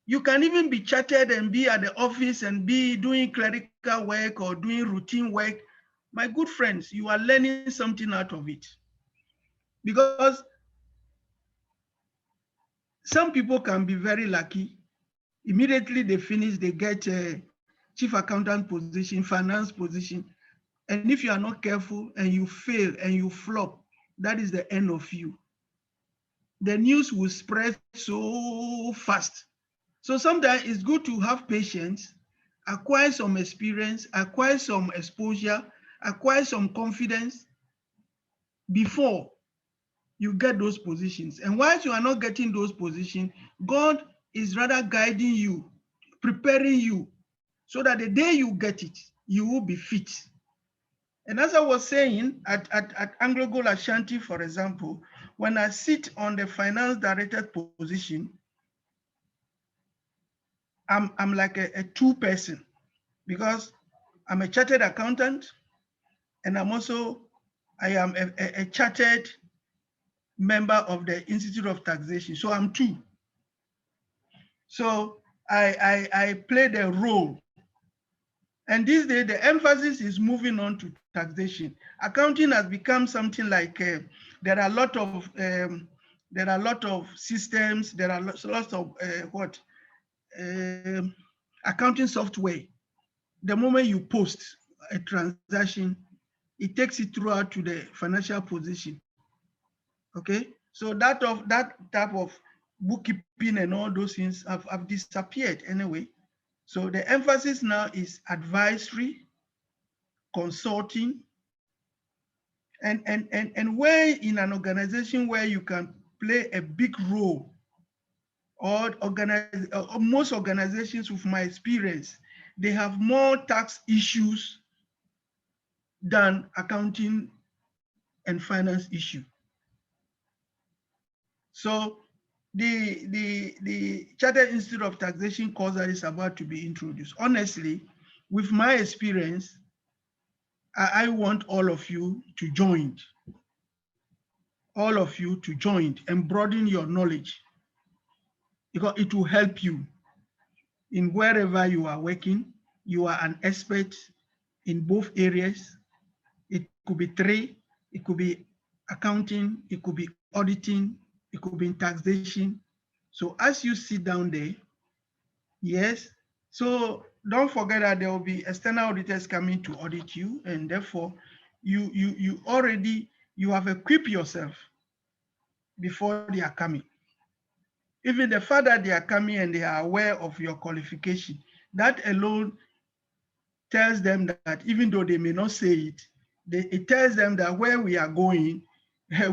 You can even be chartered and be at the office and be doing clerical work or doing routine work. My good friends, you are learning something out of it. Because some people can be very lucky. Immediately they finish, they get a chief accountant position, finance position. And if you are not careful and you fail and you flop, that is the end of you. The news will spread so fast. So sometimes it's good to have patience, acquire some experience, acquire some exposure, acquire some confidence before you get those positions. And once you are not getting those positions, God is rather guiding you, preparing you, so that the day you get it, you will be fit. And as I was saying, at AngloGold Ashanti, for example, when I sit on the finance director position, I'm like a two-person, because I'm a chartered accountant and I am a chartered member of the Institute of Taxation. So I'm two. So I play the role. And these days, the emphasis is moving on to taxation. Accounting has become something like there are a lot of systems. There are lots of accounting software. The moment you post a transaction, it takes it throughout to the financial position. Okay, so that type of bookkeeping and all those things have disappeared anyway. So the emphasis now is advisory, consulting, and where in an organization where you can play a big role, or most organizations with my experience, they have more tax issues than accounting and finance issue. So the Chartered Institute of Taxation course that is about to be introduced, honestly, with my experience, I want all of you to join. All of you to join and broaden your knowledge, because it will help you in wherever you are working. You are an expert in both areas. It could be three, it could be accounting, it could be auditing, it could be in taxation. So as you sit down there, yes, so don't forget that there will be external auditors coming to audit you, and therefore you already have equipped yourself before they are coming. Even the fact that they are coming and they are aware of your qualification, that alone tells them that even though they may not say it, it tells them that where we are going,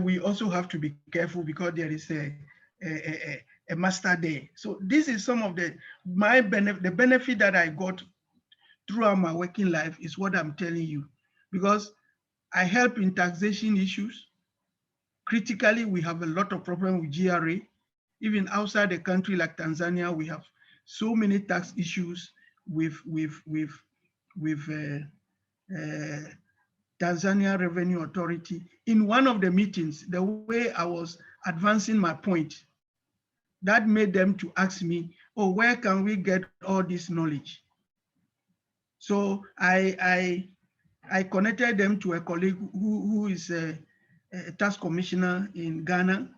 we also have to be careful, because there is a master there. So this is some of the benefit that I got throughout my working life is what I'm telling you, because I help in taxation issues. critically, we have a lot of problem with GRA. Even outside the country, like Tanzania, we have so many tax issues with Tanzania Revenue Authority. In one of the meetings, the way I was advancing my point, that made them to ask me, oh, where can we get all this knowledge? So I connected them to a colleague who is a tax commissioner in Ghana,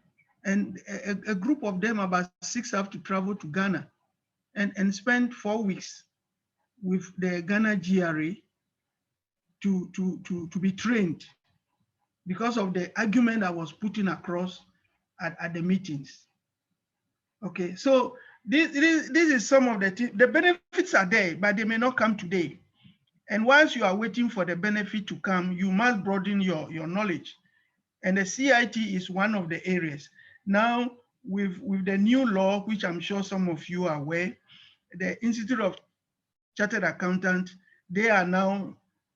and a group of them, about 6, have to travel to Ghana and spend 4 weeks with the Ghana GRA to be trained because of the argument I was putting across at the meetings. Okay, so this is some of the benefits are there, but they may not come today. And whilst you are waiting for the benefit to come, you must broaden your knowledge. And the CIT is one of the areas. Now, with the new law, which I'm sure some of you are aware, the Institute of Chartered Accountants, they are now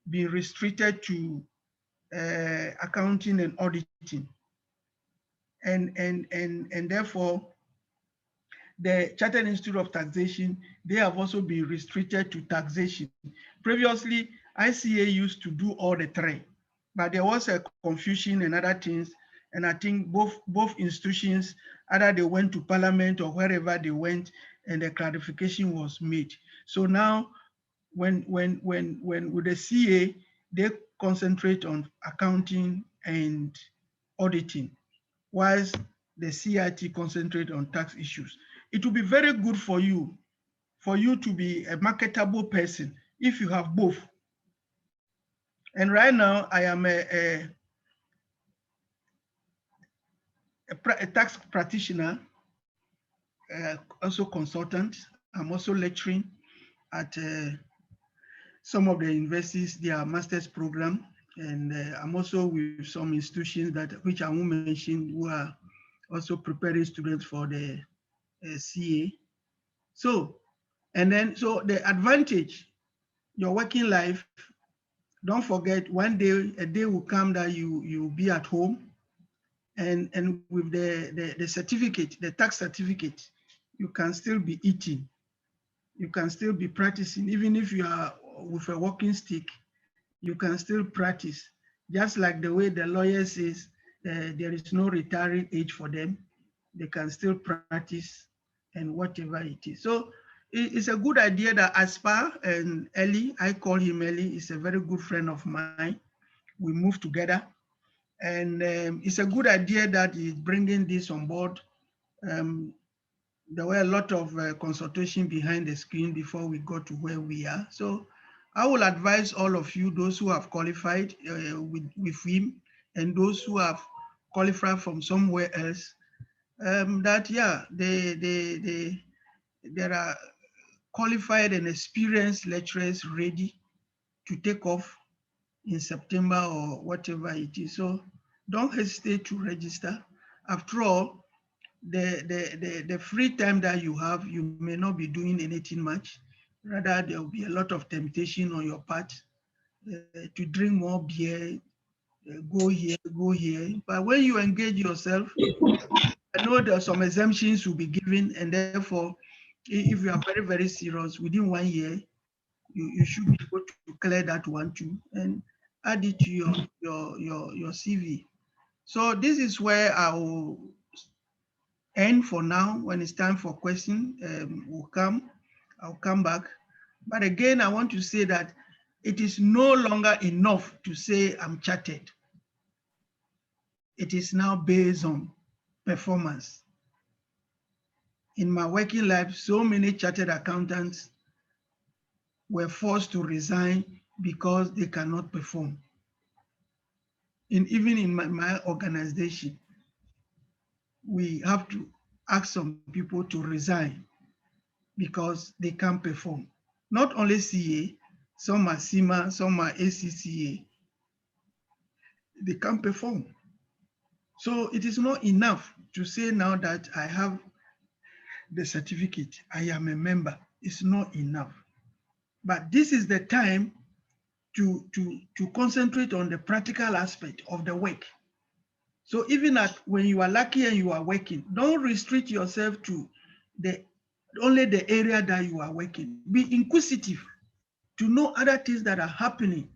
being restricted to accounting and auditing. And therefore, the Chartered Institute of Taxation, they have also been restricted to taxation. Previously, ICA used to do all the three, but there was a confusion and other things. And I think both institutions, either they went to Parliament or wherever they went, and the clarification was made. So now, when with the CA, they concentrate on accounting and auditing, whilst the CIT concentrate on tax issues. It will be very good for you to be a marketable person if you have both. And right now, I am a tax practitioner, also consultant. I'm also lecturing at some of the universities, their master's program. And I'm also with some institutions which I won't mention, who are also preparing students for the CA. So the advantage, your working life, don't forget, one day, a day will come that you'll be at home, and with the certificate, the tax certificate, you can still be eating. You can still be practicing. Even if you are with a walking stick, you can still practice. Just like the way the lawyer says, there is no retiring age for them. They can still practice and whatever it is. So it's a good idea that Aspar and Ellie, I call him Ellie, is a very good friend of mine. We move together. And it's a good idea that he's bringing this on board. There were a lot of consultation behind the screen before we got to where we are. So I will advise all of you, those who have qualified with him and those who have qualified from somewhere else, that yeah, there are qualified and experienced lecturers ready to take off in September or whatever it is. So don't hesitate to register. After all, the free time that you have, you may not be doing anything much. Rather, there will be a lot of temptation on your part to drink more beer, go here, go here. But when you engage yourself, I know there are some exemptions will be given, and therefore, if you are very, very serious, within 1 year, you should be able to clear that one too and add it to your CV. So this is where I will end for now. When it's time for questions, I'll come back. But again, I want to say that it is no longer enough to say I'm chartered. It is now based on performance. In my working life, so many chartered accountants were forced to resign because they cannot perform. And even in my organization, we have to ask some people to resign because they can't perform. Not only CA, some are CIMA, some are ACCA. They can't perform. So it is not enough to say now that I have the certificate, I am a member. It's not enough. But this is the time to concentrate on the practical aspect of the work. So even when you are lucky and you are working, don't restrict yourself to only the area that you are working. Be inquisitive to know other things that are happening,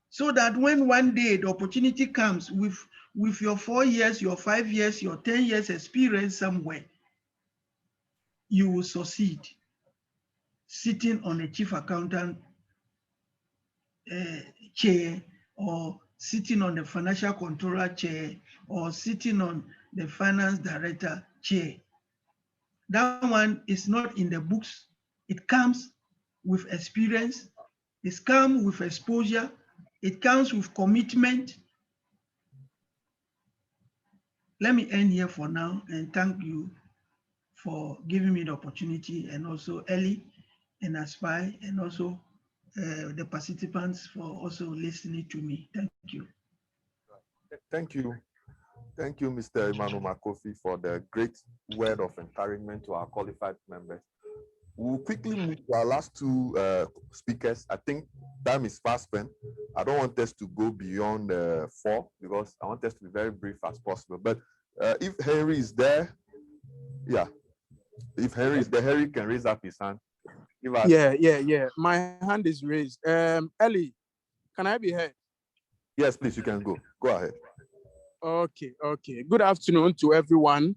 so that when one day the opportunity comes with your 4 years, your 5 years, your 10 years experience somewhere, you will succeed sitting on a chief accountant chair, or sitting on the financial controller chair, or sitting on the finance director chair. That one is not in the books. It comes with experience. It comes with exposure. It comes with commitment. Let me end here for now and thank you for giving me the opportunity, and also Ellie and Aspire, and also the participants for also listening to me. Thank you. Thank you. Thank you, Mr. Emmanuel Makofi, for the great word of encouragement to our qualified members. We'll quickly move to our last two speakers. I think time is fast spent. I don't want us to go beyond 4 because I want us to be very brief as possible. But if Henry is there, yeah. If Henry is there, Henry can raise up his hand. Yeah. My hand is raised. Ellie, can I be heard? Yes, please, you can go. Go ahead. Okay. Good afternoon to everyone,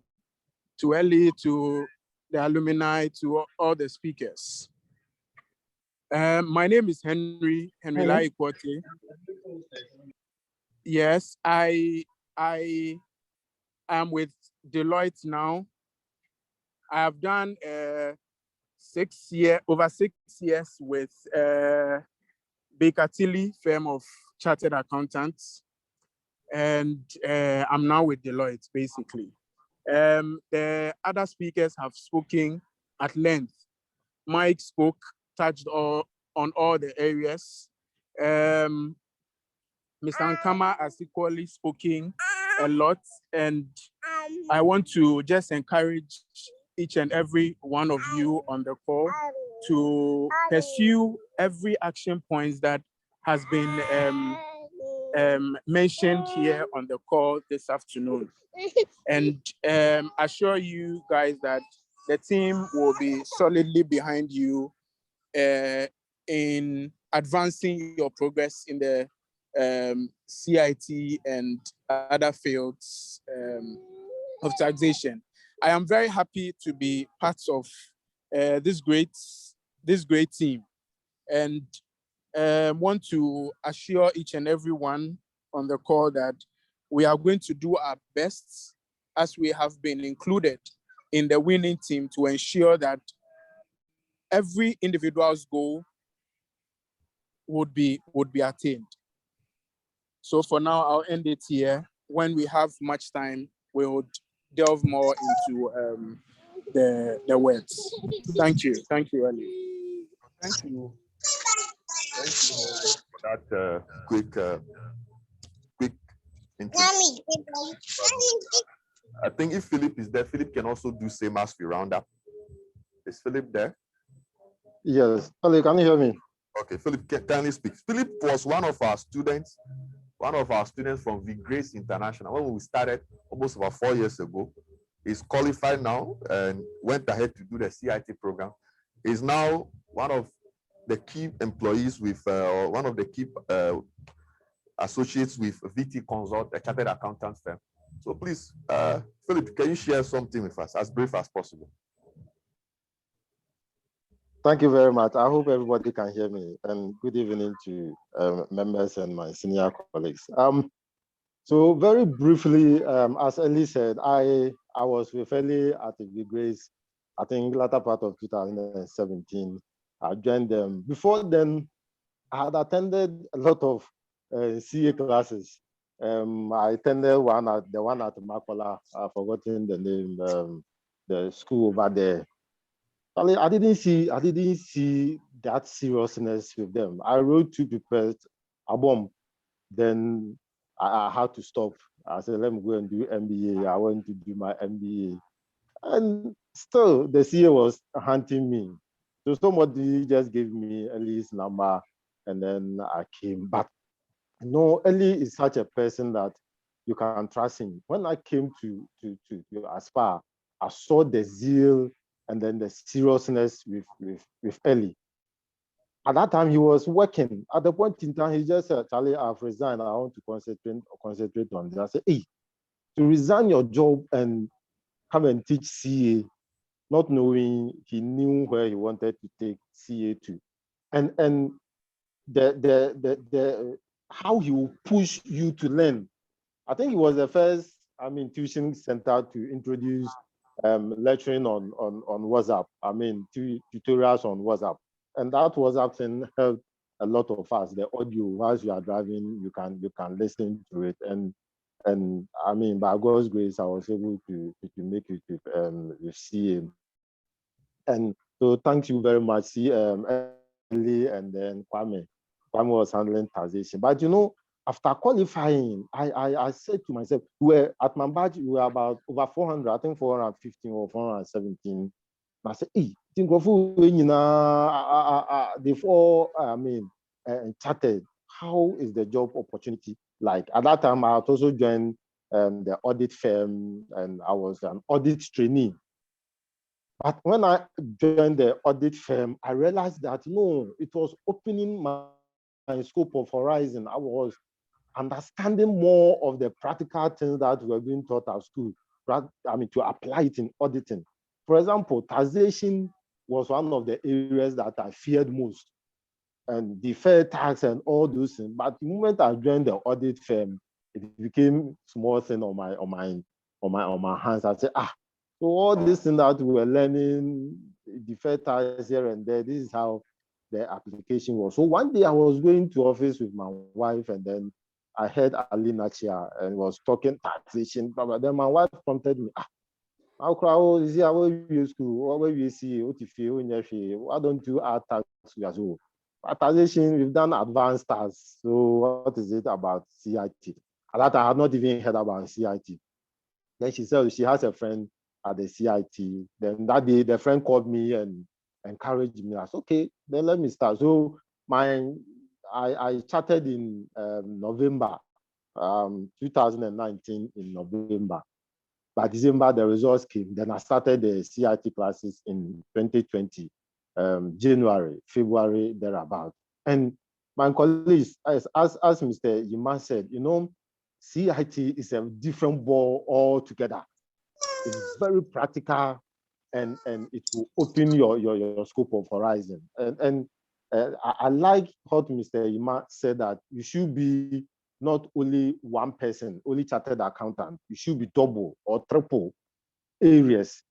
to Ellie, to the alumni, to all the speakers. My name is Henry Lai Ikwote. Yes, I am with Deloitte now. I have done over 6 years with Baker Tilly, firm of chartered accountants, and I'm now with Deloitte, basically. The other speakers have spoken at length. Mike spoke, touched on all the areas. Mr. Nkama has equally spoken a lot, and I want to just encourage each and every one of you on the call to pursue every action points that has been mentioned here on the call this afternoon. And assure you guys that the team will be solidly behind you in advancing your progress in the CIT and other fields of taxation. I am very happy to be part of this great team, and want to assure each and every one on the call that we are going to do our best, as we have been included in the winning team, to ensure that every individual's goal would be attained. So for now, I'll end it here. When we have much time, we would delve more into the words. Thank you, Ellie. Thank you. Thank you for that quick introduction. I think if Philip is there, Philip can also do same as we round up. Is Philip there? Yes. Ellie, can you hear me? Okay, Philip, can you speak? Philip was one of our students from V Grace International when we started almost about 4 years ago. He's qualified now and went ahead to do the CIT program. He's now one of the key employees with one of the key associates with VT Consult, a chartered accountant firm. So please, Philip, can you share something with us as brief as possible? Thank you very much. I hope everybody can hear me, and good evening to members and my senior colleagues. So very briefly, as Ellie said, I was with Ellie at V Grace, I think latter part of 2017. I joined them. Before then, I had attended a lot of CA classes. I attended the one at Makola. I've forgotten the name, the school over there. I didn't see that seriousness with them. I wrote 2 papers, a bomb. Then I had to stop. I said, let me go and do MBA. I went to do my MBA. And still, the CA was hunting me. So somebody just gave me Ellie's number, and then I came back. Ellie is such a person that you can trust him. When I came to Aspire, I saw the zeal and then the seriousness with Eli. At that time, he was working. At the point in time, he just said, Charlie, I've resigned. I want to concentrate on this. I said, hey, to resign your job and come and teach CA, not knowing he knew where he wanted to take CA to. And the how he will push you to learn. I think he was the first, tuition center to introduce lecturing on WhatsApp. Tutorials on WhatsApp. And that WhatsApp thing helped a lot of us. The audio, whilst you are driving, you can listen to it. And by God's grace, I was able to make it with CA. And so thank you very much, Eli and then Kwame. Kwame was handling taxation. But after qualifying, I said to myself, we were at Mambach, we were about over 400, I think 415 or 417. I said, hey, they've all, chatted. How is the job opportunity like? At that time, I had also joined the audit firm, and I was an audit trainee. But when I joined the audit firm, I realized that no, it was opening my scope of horizon. I was understanding more of the practical things that were being taught at school, to apply it in auditing. For example, taxation was one of the areas that I feared most, and deferred tax and all those things. But the moment I joined the audit firm, it became small thing on my hands. I said, so all these things that we were learning, deferred tax here and there, this is how the application was. So one day I was going to office with my wife, and then I heard Ali Nachia and was talking taxation. But then my wife prompted me, why don't you add tax as well? Taxation, we've done advanced tax. So what is it about CIT? At that I had not even heard about CIT. Then she said she has a friend at the CIT. Then that day, the friend called me and encouraged me. I said, okay, then let me start. So I chatted in November, 2019 in November. By December, the results came. Then I started the CIT classes in 2020, January, February, thereabout. And my colleagues, as Mr. Yima said, CIT is a different ball altogether. It's very practical, and it will open your scope of horizon. And I like what Mr. Yima said, that you should be not only one person, only chartered accountant. You should be double or triple areas.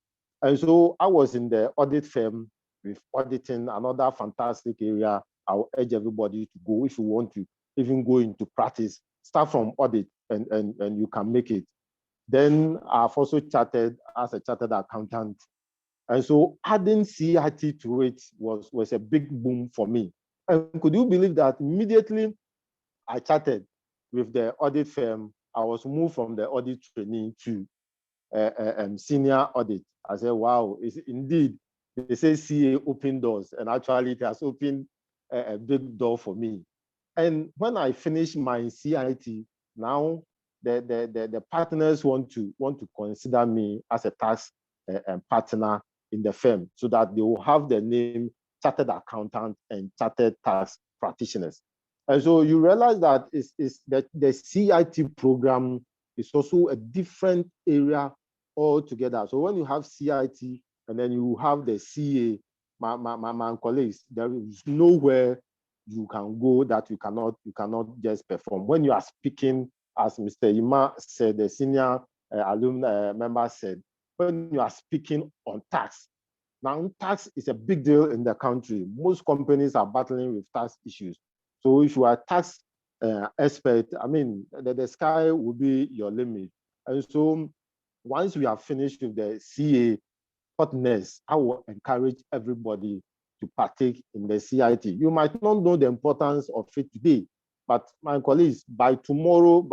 And so I was in the audit firm with auditing, another fantastic area. I will urge everybody to go if you want to even go into practice. Start from audit, and you can make it. Then I've also chartered as a chartered accountant. And so adding CIT to it was a big boom for me. And could you believe that immediately I chartered with the audit firm, I was moved from the audit trainee to senior audit. I said, wow, indeed, they say CA open doors, and actually it has opened a big door for me. And when I finished my CIT, now the partners want to consider me as a tax partner in the firm, so that they will have the name chartered accountant and chartered tax practitioners. And so you realize that the CIT program is also a different area altogether. So when you have CIT and then you have the CA, my colleagues, there is nowhere you can go that you cannot just perform. When you are speaking, as Mr. Ima said, the senior alumni member said, when you are speaking on tax, now tax is a big deal in the country. Most companies are battling with tax issues. So if you are a tax expert, the sky will be your limit. And so once we have finished with the CA, what next? I will encourage everybody to partake in the CIT. You might not know the importance of it today, but my colleagues, by tomorrow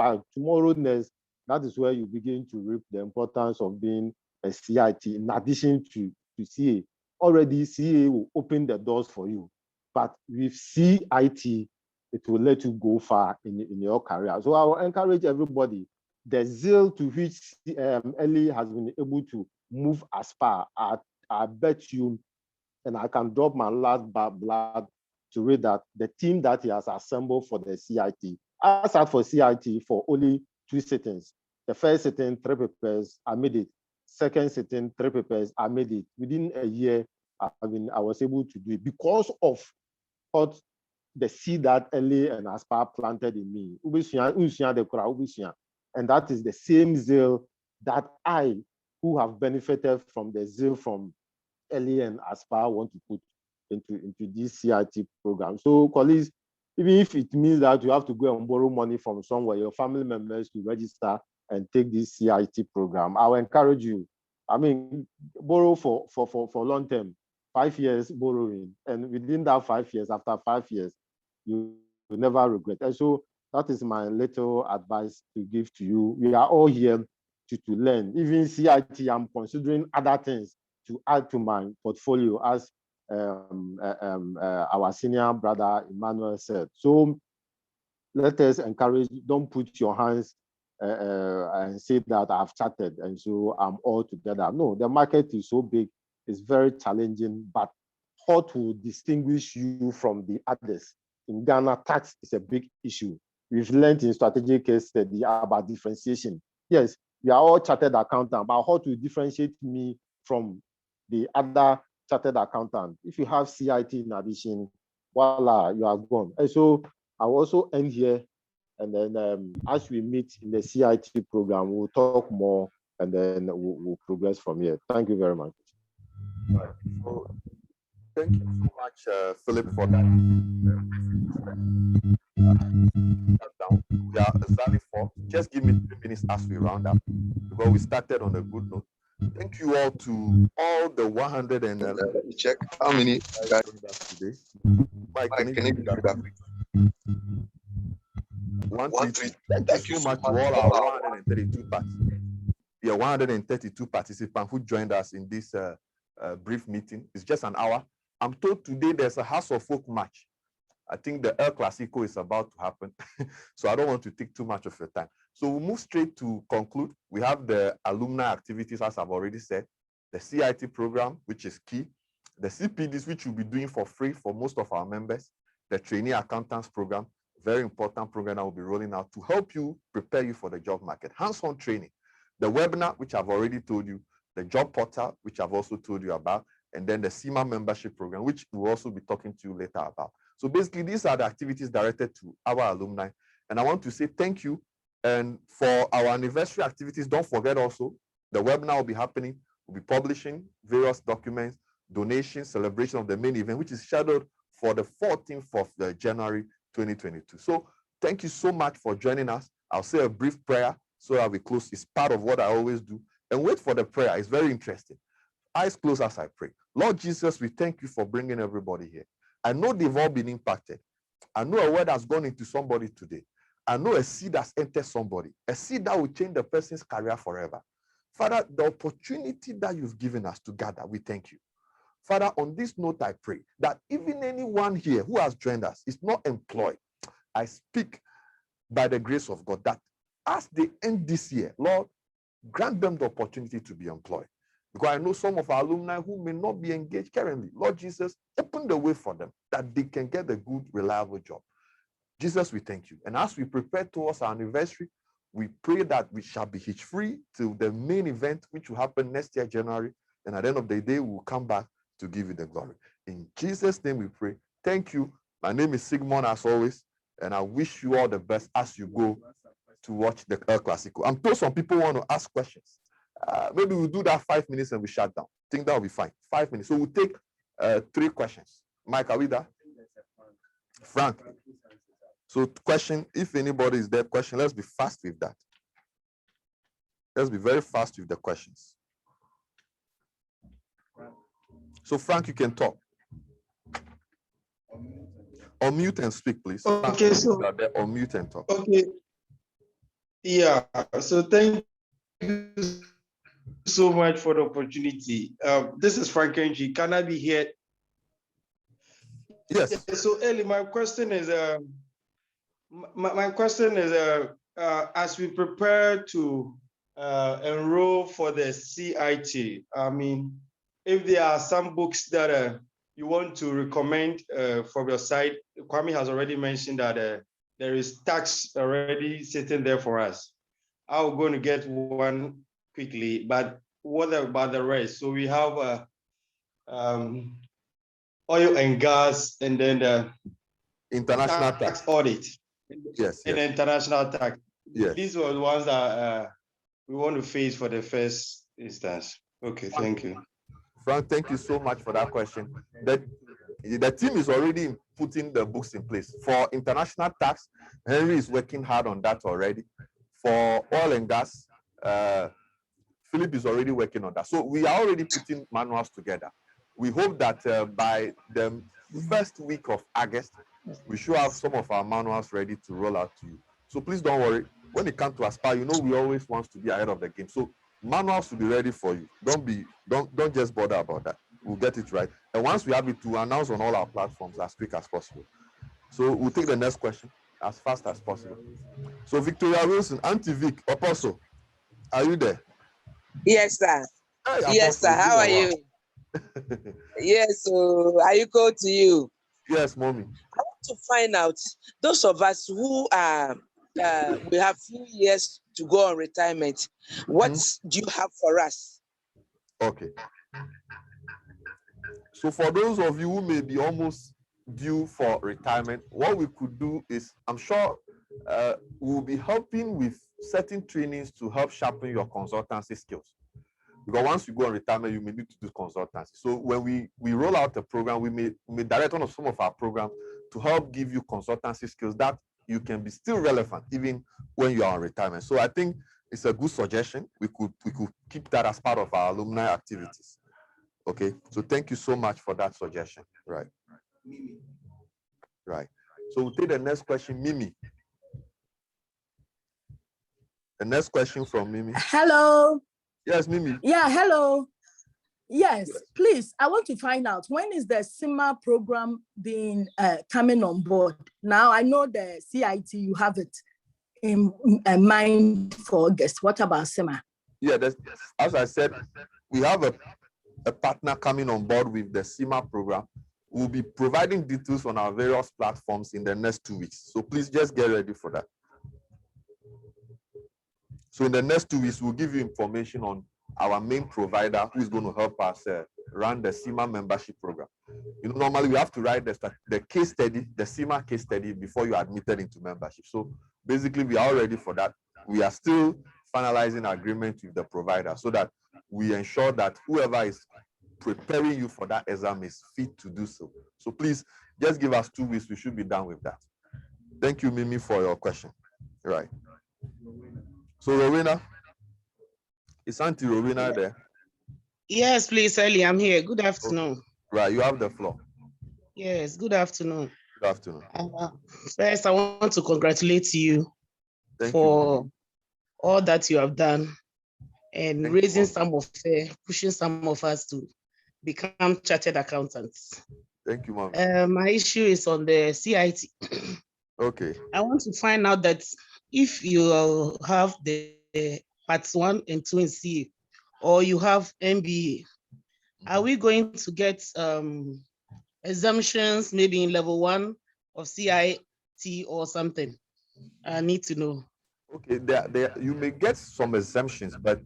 next, that is where you begin to reap the importance of being a CIT. In addition to CA, already CA will open the doors for you, but with CIT, it will let you go far in your career. So I will encourage everybody, the zeal to which Ellie has been able to move as far, I bet you, and I can drop my last blood to read that the team that he has assembled for the CIT, I sat for CIT for only 2 sittings. The first sitting, 3 papers, I made it. Second sitting, 3 papers, I made it. Within a year, I was able to do it because of what the seed that Ellie and Aspire planted in me. And that is the same zeal that I, who have benefited from the zeal from Ellie and Aspire, want to put into this CIT program. So colleagues, even if it means that you have to go and borrow money from somewhere, your family members to register and take this CIT program, I will encourage you. I mean, borrow for long term, 5 years borrowing, and within that 5 years, after 5 years, you will never regret. And so that is my little advice to give to you. We are all here to learn. Even CIT, I'm considering other things to add to my portfolio, as our senior brother Emmanuel said. So let us encourage, don't put your hands and say that I've chatted and so I'm all together. No, the market is so big, it's very challenging, but what will distinguish you from the others? In Ghana, tax is a big issue. We've learned in strategic case study about differentiation. Yes, we are all chartered accountants, but how to differentiate me from the other chartered accountant? If you have CIT in addition, voila, you are gone. And so I will also end here, and then as we meet in the CIT program, we'll talk more, and then we'll progress from here. Thank you very much. Right. So, thank you so much, Philip, for that. We are exactly 4. Just give me 3 minutes as we round up, because we started on a good note. Thank you all to all the 100 and check how many guys today. Mike, can you do that? 133. Thank you so much to all our 132 participants. Yeah, 132 participants who joined us in this brief meeting. It's just an hour. I'm told today there's a House of Folk match. I think the El Clasico is about to happen. So I don't want to take too much of your time. So we'll move straight to conclude. We have the alumni activities, as I've already said, the CIT program, which is key, the CPDs, which we'll be doing for free for most of our members, the trainee accountants program, very important program that will be rolling out to help you prepare you for the job market, hands-on training, the webinar, which I've already told you, the job portal, which I've also told you about, and then the CIMA membership program, which we'll also be talking to you later about. So basically, these are the activities directed to our alumni. And I want to say thank you. And for our anniversary activities, don't forget also, the webinar will be happening. We'll be publishing various documents, donations, celebration of the main event, which is scheduled for the 14th of January 2022. So thank you so much for joining us. I'll say a brief prayer so that we close. It's part of what I always do. And wait for the prayer. It's very interesting. Eyes closed as I pray. Lord Jesus, we thank you for bringing everybody here. I know they've all been impacted. I know a word has gone into somebody today. I know a seed has entered somebody, a seed that will change the person's career forever. Father, the opportunity that you've given us to gather, we thank you. Father, on this note, I pray that even anyone here who has joined us is not employed. I speak by the grace of God that as they end this year, Lord, grant them the opportunity to be employed. Because I know some of our alumni who may not be engaged currently. Lord Jesus, open the way for them that they can get a good, reliable job. Jesus, we thank you. And as we prepare towards our anniversary, we pray that we shall be hitch-free to the main event, which will happen next year, January. And at the end of the day, we will come back to give you the glory. In Jesus' name we pray. Thank you. My name is Sigmund, as always, and I wish you all the best as you go to watch the El Clasico. I'm told some people want to ask questions. Maybe we'll do that 5 minutes and we shut down. I think that will be fine. 5 minutes. So we'll take 3 questions. Mike, are we there? Frank. So question, if anybody is there, question, let's be fast with that. Let's be very fast with the questions. So Frank, you can talk. Unmute and speak, please. Okay, Frank, so unmute and talk. Okay. Yeah, so thank you so much for the opportunity. This is Frank Kenji. Can I be here? Yes. So Eli, my question is as we prepare to enroll for the CIT, I mean, if there are some books that you want to recommend from your side, Kwame has already mentioned that there is tax already sitting there for us. I'm going to get one quickly, but what about the rest? So we have oil and gas, and then the International tax audit. Yes, and yes. international tax. Yes. These were the ones that we want to face for the first instance. Okay, thank you. Frank, thank you so much for that question. The team is already putting the books in place. For international tax, Henry is working hard on that already. For oil and gas, Philip is already working on that. So we are already putting manuals together. We hope that by the first week of August, we should have some of our manuals ready to roll out to you. So please don't worry. When it comes to Aspire, you know we always want to be ahead of the game. So manuals will be ready for you. Don't just bother about that. We'll get it right. And once we have it, to announce on all our platforms as quick as possible. So we'll take the next question as fast as possible. So Victoria Wilson, Auntie Vic, Apostle, are you there? Yes, sir. Hey, yes, Apostle, sir. How are you? Yes, so I echo to you. Yes, mommy. I want to find out those of us who are we have few years to go on retirement. What do you have for us? Okay. So for those of you who may be almost due for retirement, what we could do is, I'm sure we'll be helping with certain trainings to help sharpen your consultancy skills. Because once you go on retirement, you may need to do consultancy. So when we roll out a program, we may direct one of some of our programs to help give you consultancy skills that you can be still relevant even when you are on retirement. So I think it's a good suggestion. We could keep that as part of our alumni activities. Okay, so thank you so much for that suggestion. Right. Right. So we'll take the next question, Mimi. The next question from Mimi. Hello. Yes, Mimi. Yeah, hello. Yes, please. I want to find out, when is the CIMA program being coming on board? Now I know the CIT, you have it in mind for August. What about CIMA? Yeah, as I said, we have a partner coming on board with the CIMA program. We'll be providing details on our various platforms in the next 2 weeks. So please just get ready for that. So in the next 2 weeks, we'll give you information on our main provider who is going to help us run the CIMA membership program. You know, normally we have to write the case study, the CIMA case study, before you are admitted into membership. So basically, we are all ready for that. We are still finalizing agreement with the provider so that we ensure that whoever is preparing you for that exam is fit to do so. So please, just give us 2 weeks. We should be done with that. Thank you, Mimi, for your question. Right. So Rowena, is Auntie Rowena there? Yes, please, Ellie, I'm here. Good afternoon. Right, you have the floor. Yes, good afternoon. Good afternoon. First, I want to congratulate you for all that you have done and raising some of, pushing some of us to become chartered accountants. Thank you, Mom. My issue is on the CIT. Okay. I want to find out that if you have the parts 1 and 2 in CA, or you have MBA, are we going to get exemptions maybe in level 1 of CIT or something? I need to know. Okay, you may get some exemptions, but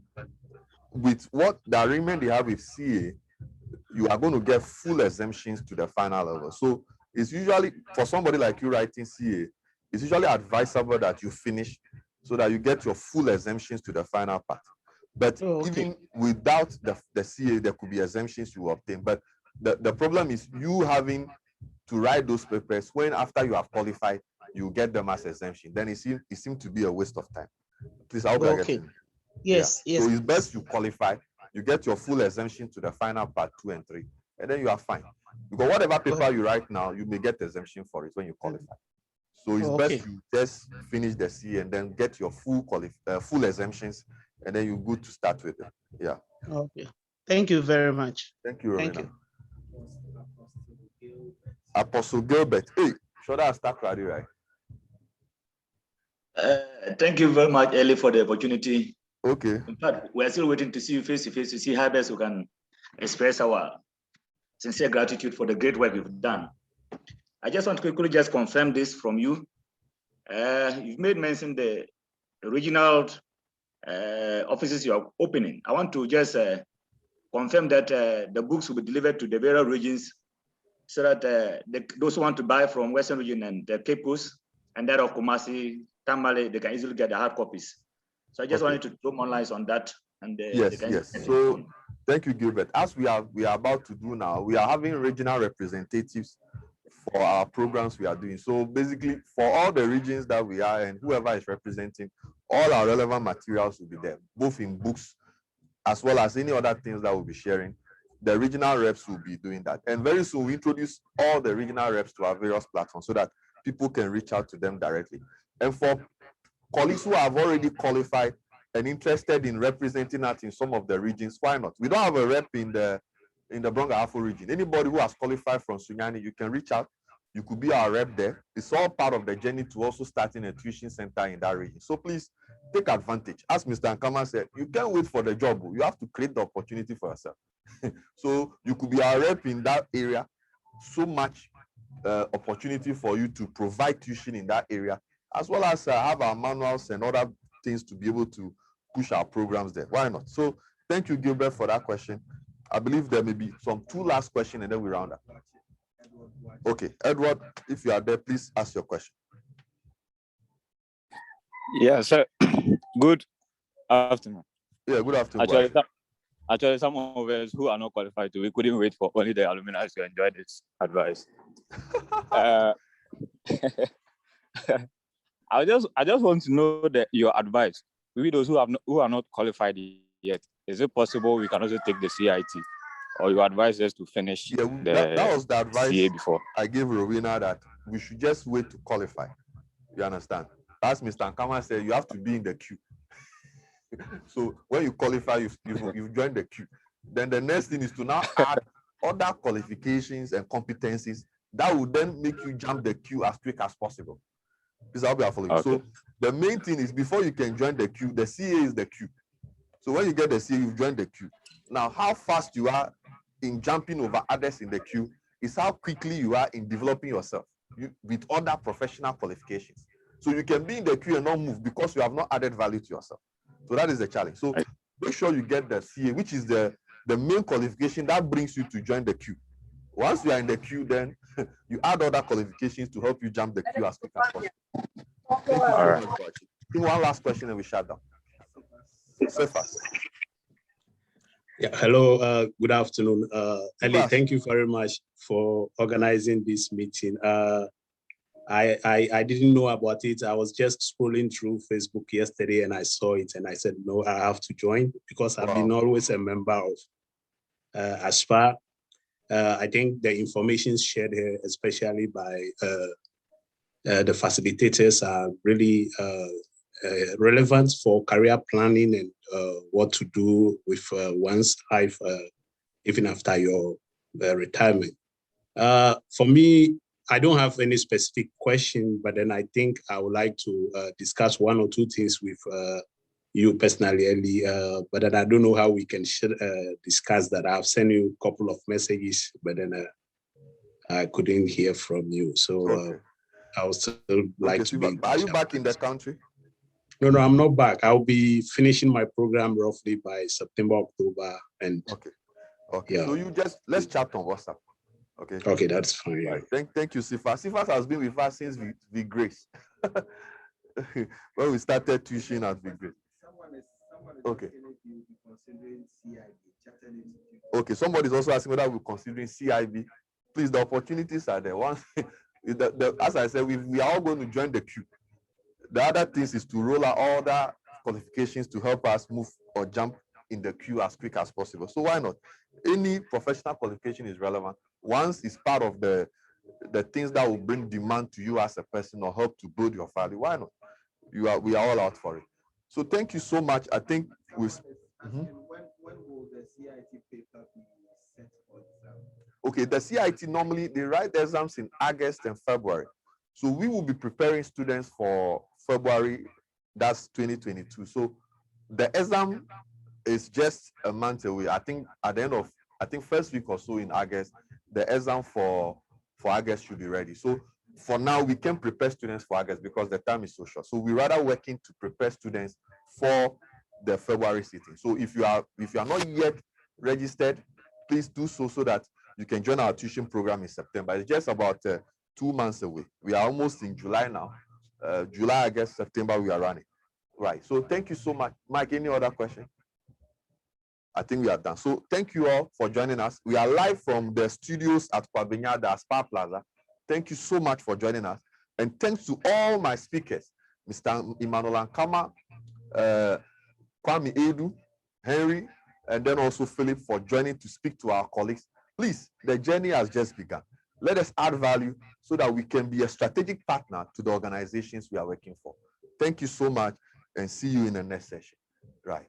with what the agreement they have with CA, you are going to get full exemptions to the final level. So it's usually, for somebody like you writing CA, it's usually advisable that you finish so that you get your full exemptions to the final part. But even without the CA, there could be exemptions you obtain. But the problem is you having to write those papers when after you have qualified, you get them as exemption. Then it seems to be a waste of time. Please, I hope I get it. Yes, yes. So it's best you qualify, you get your full exemption to the final part 2 and 3, and then you are fine. Because whatever paper you write now, you may get exemption for it when you qualify. So it's best you just finish the C and then get your full exemptions, and then you're good to start with it. Yeah. Okay. Thank you very much. Thank you, Rowena. Thank you. Apostle Gilbert. Hey, should I start ready, right? Thank you very much, Ellie, for the opportunity. Okay. In fact, we're still waiting to see you face to face to see how best we can express our sincere gratitude for the great work you've done. I just want to quickly just confirm this from you. You've made mention the regional offices you are opening. I want to just confirm that the books will be delivered to the various regions so that those who want to buy from Western region and the Cape Coast and that of Kumasi, Tamale, they can easily get the hard copies. So I just wanted to throw more lights on that. And yes. So thank you, Gilbert. As we are about to do now, we are having regional representatives for our programs we are doing. So basically, for all the regions that we are and whoever is representing, all our relevant materials will be there, both in books as well as any other things that we'll be sharing. The regional reps will be doing that. And very soon we introduce all the regional reps to our various platforms so that people can reach out to them directly. And for colleagues who have already qualified and interested in representing us in some of the regions, why not? We don't have a rep in the Brong-Ahafo region. Anybody who has qualified from Sunyani, you can reach out. You could be our rep there. It's all part of the journey to also starting a tuition center in that region. So please take advantage. As Mr. Nkama said, you can't wait for the job. You have to create the opportunity for yourself. So you could be our rep in that area. So much opportunity for you to provide tuition in that area, as well as have our manuals and other things to be able to push our programs there. Why not? So thank you, Gilbert, for that question. I believe there may be two last questions and then we round up. Okay, Edward, if you are there, please ask your question. Yeah, sir. Good afternoon. Yeah, good afternoon. Actually, some of us who are not qualified we couldn't wait for only the alumni to enjoy this advice. I just want to know your advice. Maybe those who are not qualified yet, is it possible we can also take the CIT, or you advise us to finish that was the advice CA before? I gave Rowena, that we should just wait to qualify. You understand? As Mr. Nkama said, you have to be in the queue. So when you qualify, you've joined the queue. Then the next thing is to now add other qualifications and competencies that will then make you jump the queue as quick as possible. This is how we are following. Okay. So the main thing is, before you can join the queue, the CA is the queue. So when you get the CA, you've joined the queue. Now, how fast you are in jumping over others in the queue is how quickly you are in developing yourself with other professional qualifications. So you can be in the queue and not move because you have not added value to yourself. So that is the challenge. So make sure you get the CA, which is the main qualification that brings you to join the queue. Once you are in the queue, then you add other qualifications to help you jump the queue as quick as possible. All right. One last question and we shut down. Yeah, hello, good afternoon. Ellie, thank you very much for organizing this meeting. I didn't know about it. I was just scrolling through Facebook yesterday and I saw it and I said, no, I have to join because I've been always a member of ASPA. I think the information shared here, especially by the facilitators, are really relevant for career planning and what to do with one's life, even after your retirement. For me, I don't have any specific question, but then I think I would like to discuss one or two things with you personally, Ellie, but then I don't know how we can discuss that. I've sent you a couple of messages, but then I couldn't hear from you. So I would still like to be. Are you back in the country? No, I'm not back. I'll be finishing my program roughly by September, October. And okay. Yeah. So let's chat on WhatsApp. Okay, that's fine. Right. Thank you, Sifas. Sifas has been with us since Big Grace. When we started tuition at Big Grace. Okay. Okay, somebody's also asking whether we're considering CIB. Please, the opportunities are there. Once, as I said, we are all going to join the queue. The other things is to roll out all the qualifications to help us move or jump in the queue as quick as possible. So why not? Any professional qualification is relevant. Once it's part of the things that will bring demand to you as a person or help to build your value, why not? We are all out for it. So thank you so much. I think we. When will the CIT paper be set for exam? Okay, the CIT normally they write the exams in August and February. So we will be preparing students for February, that's 2022. So the exam is just a month away. I think at the end of, first week or so in August, the exam for August should be ready. So for now, we can prepare students for August because the time is so short. So we rather working to prepare students for the February sitting. So if you are not yet registered, please do so that you can join our tuition program in September. It's just about 2 months away. We are almost in July now. July, August, September, we are running. Right. So thank you so much. Mike, any other question? I think we are done. So thank you all for joining us. We are live from the studios at Kwabena, the Aspire Plaza. Thank you so much for joining us. And thanks to all my speakers, Mr. Emmanuel Ankama, Kwame Edu, Henry, and then also Philip for joining to speak to our colleagues. Please, the journey has just begun. Let us add value so that we can be a strategic partner to the organizations we are working for. Thank you so much and see you in the next session. Right.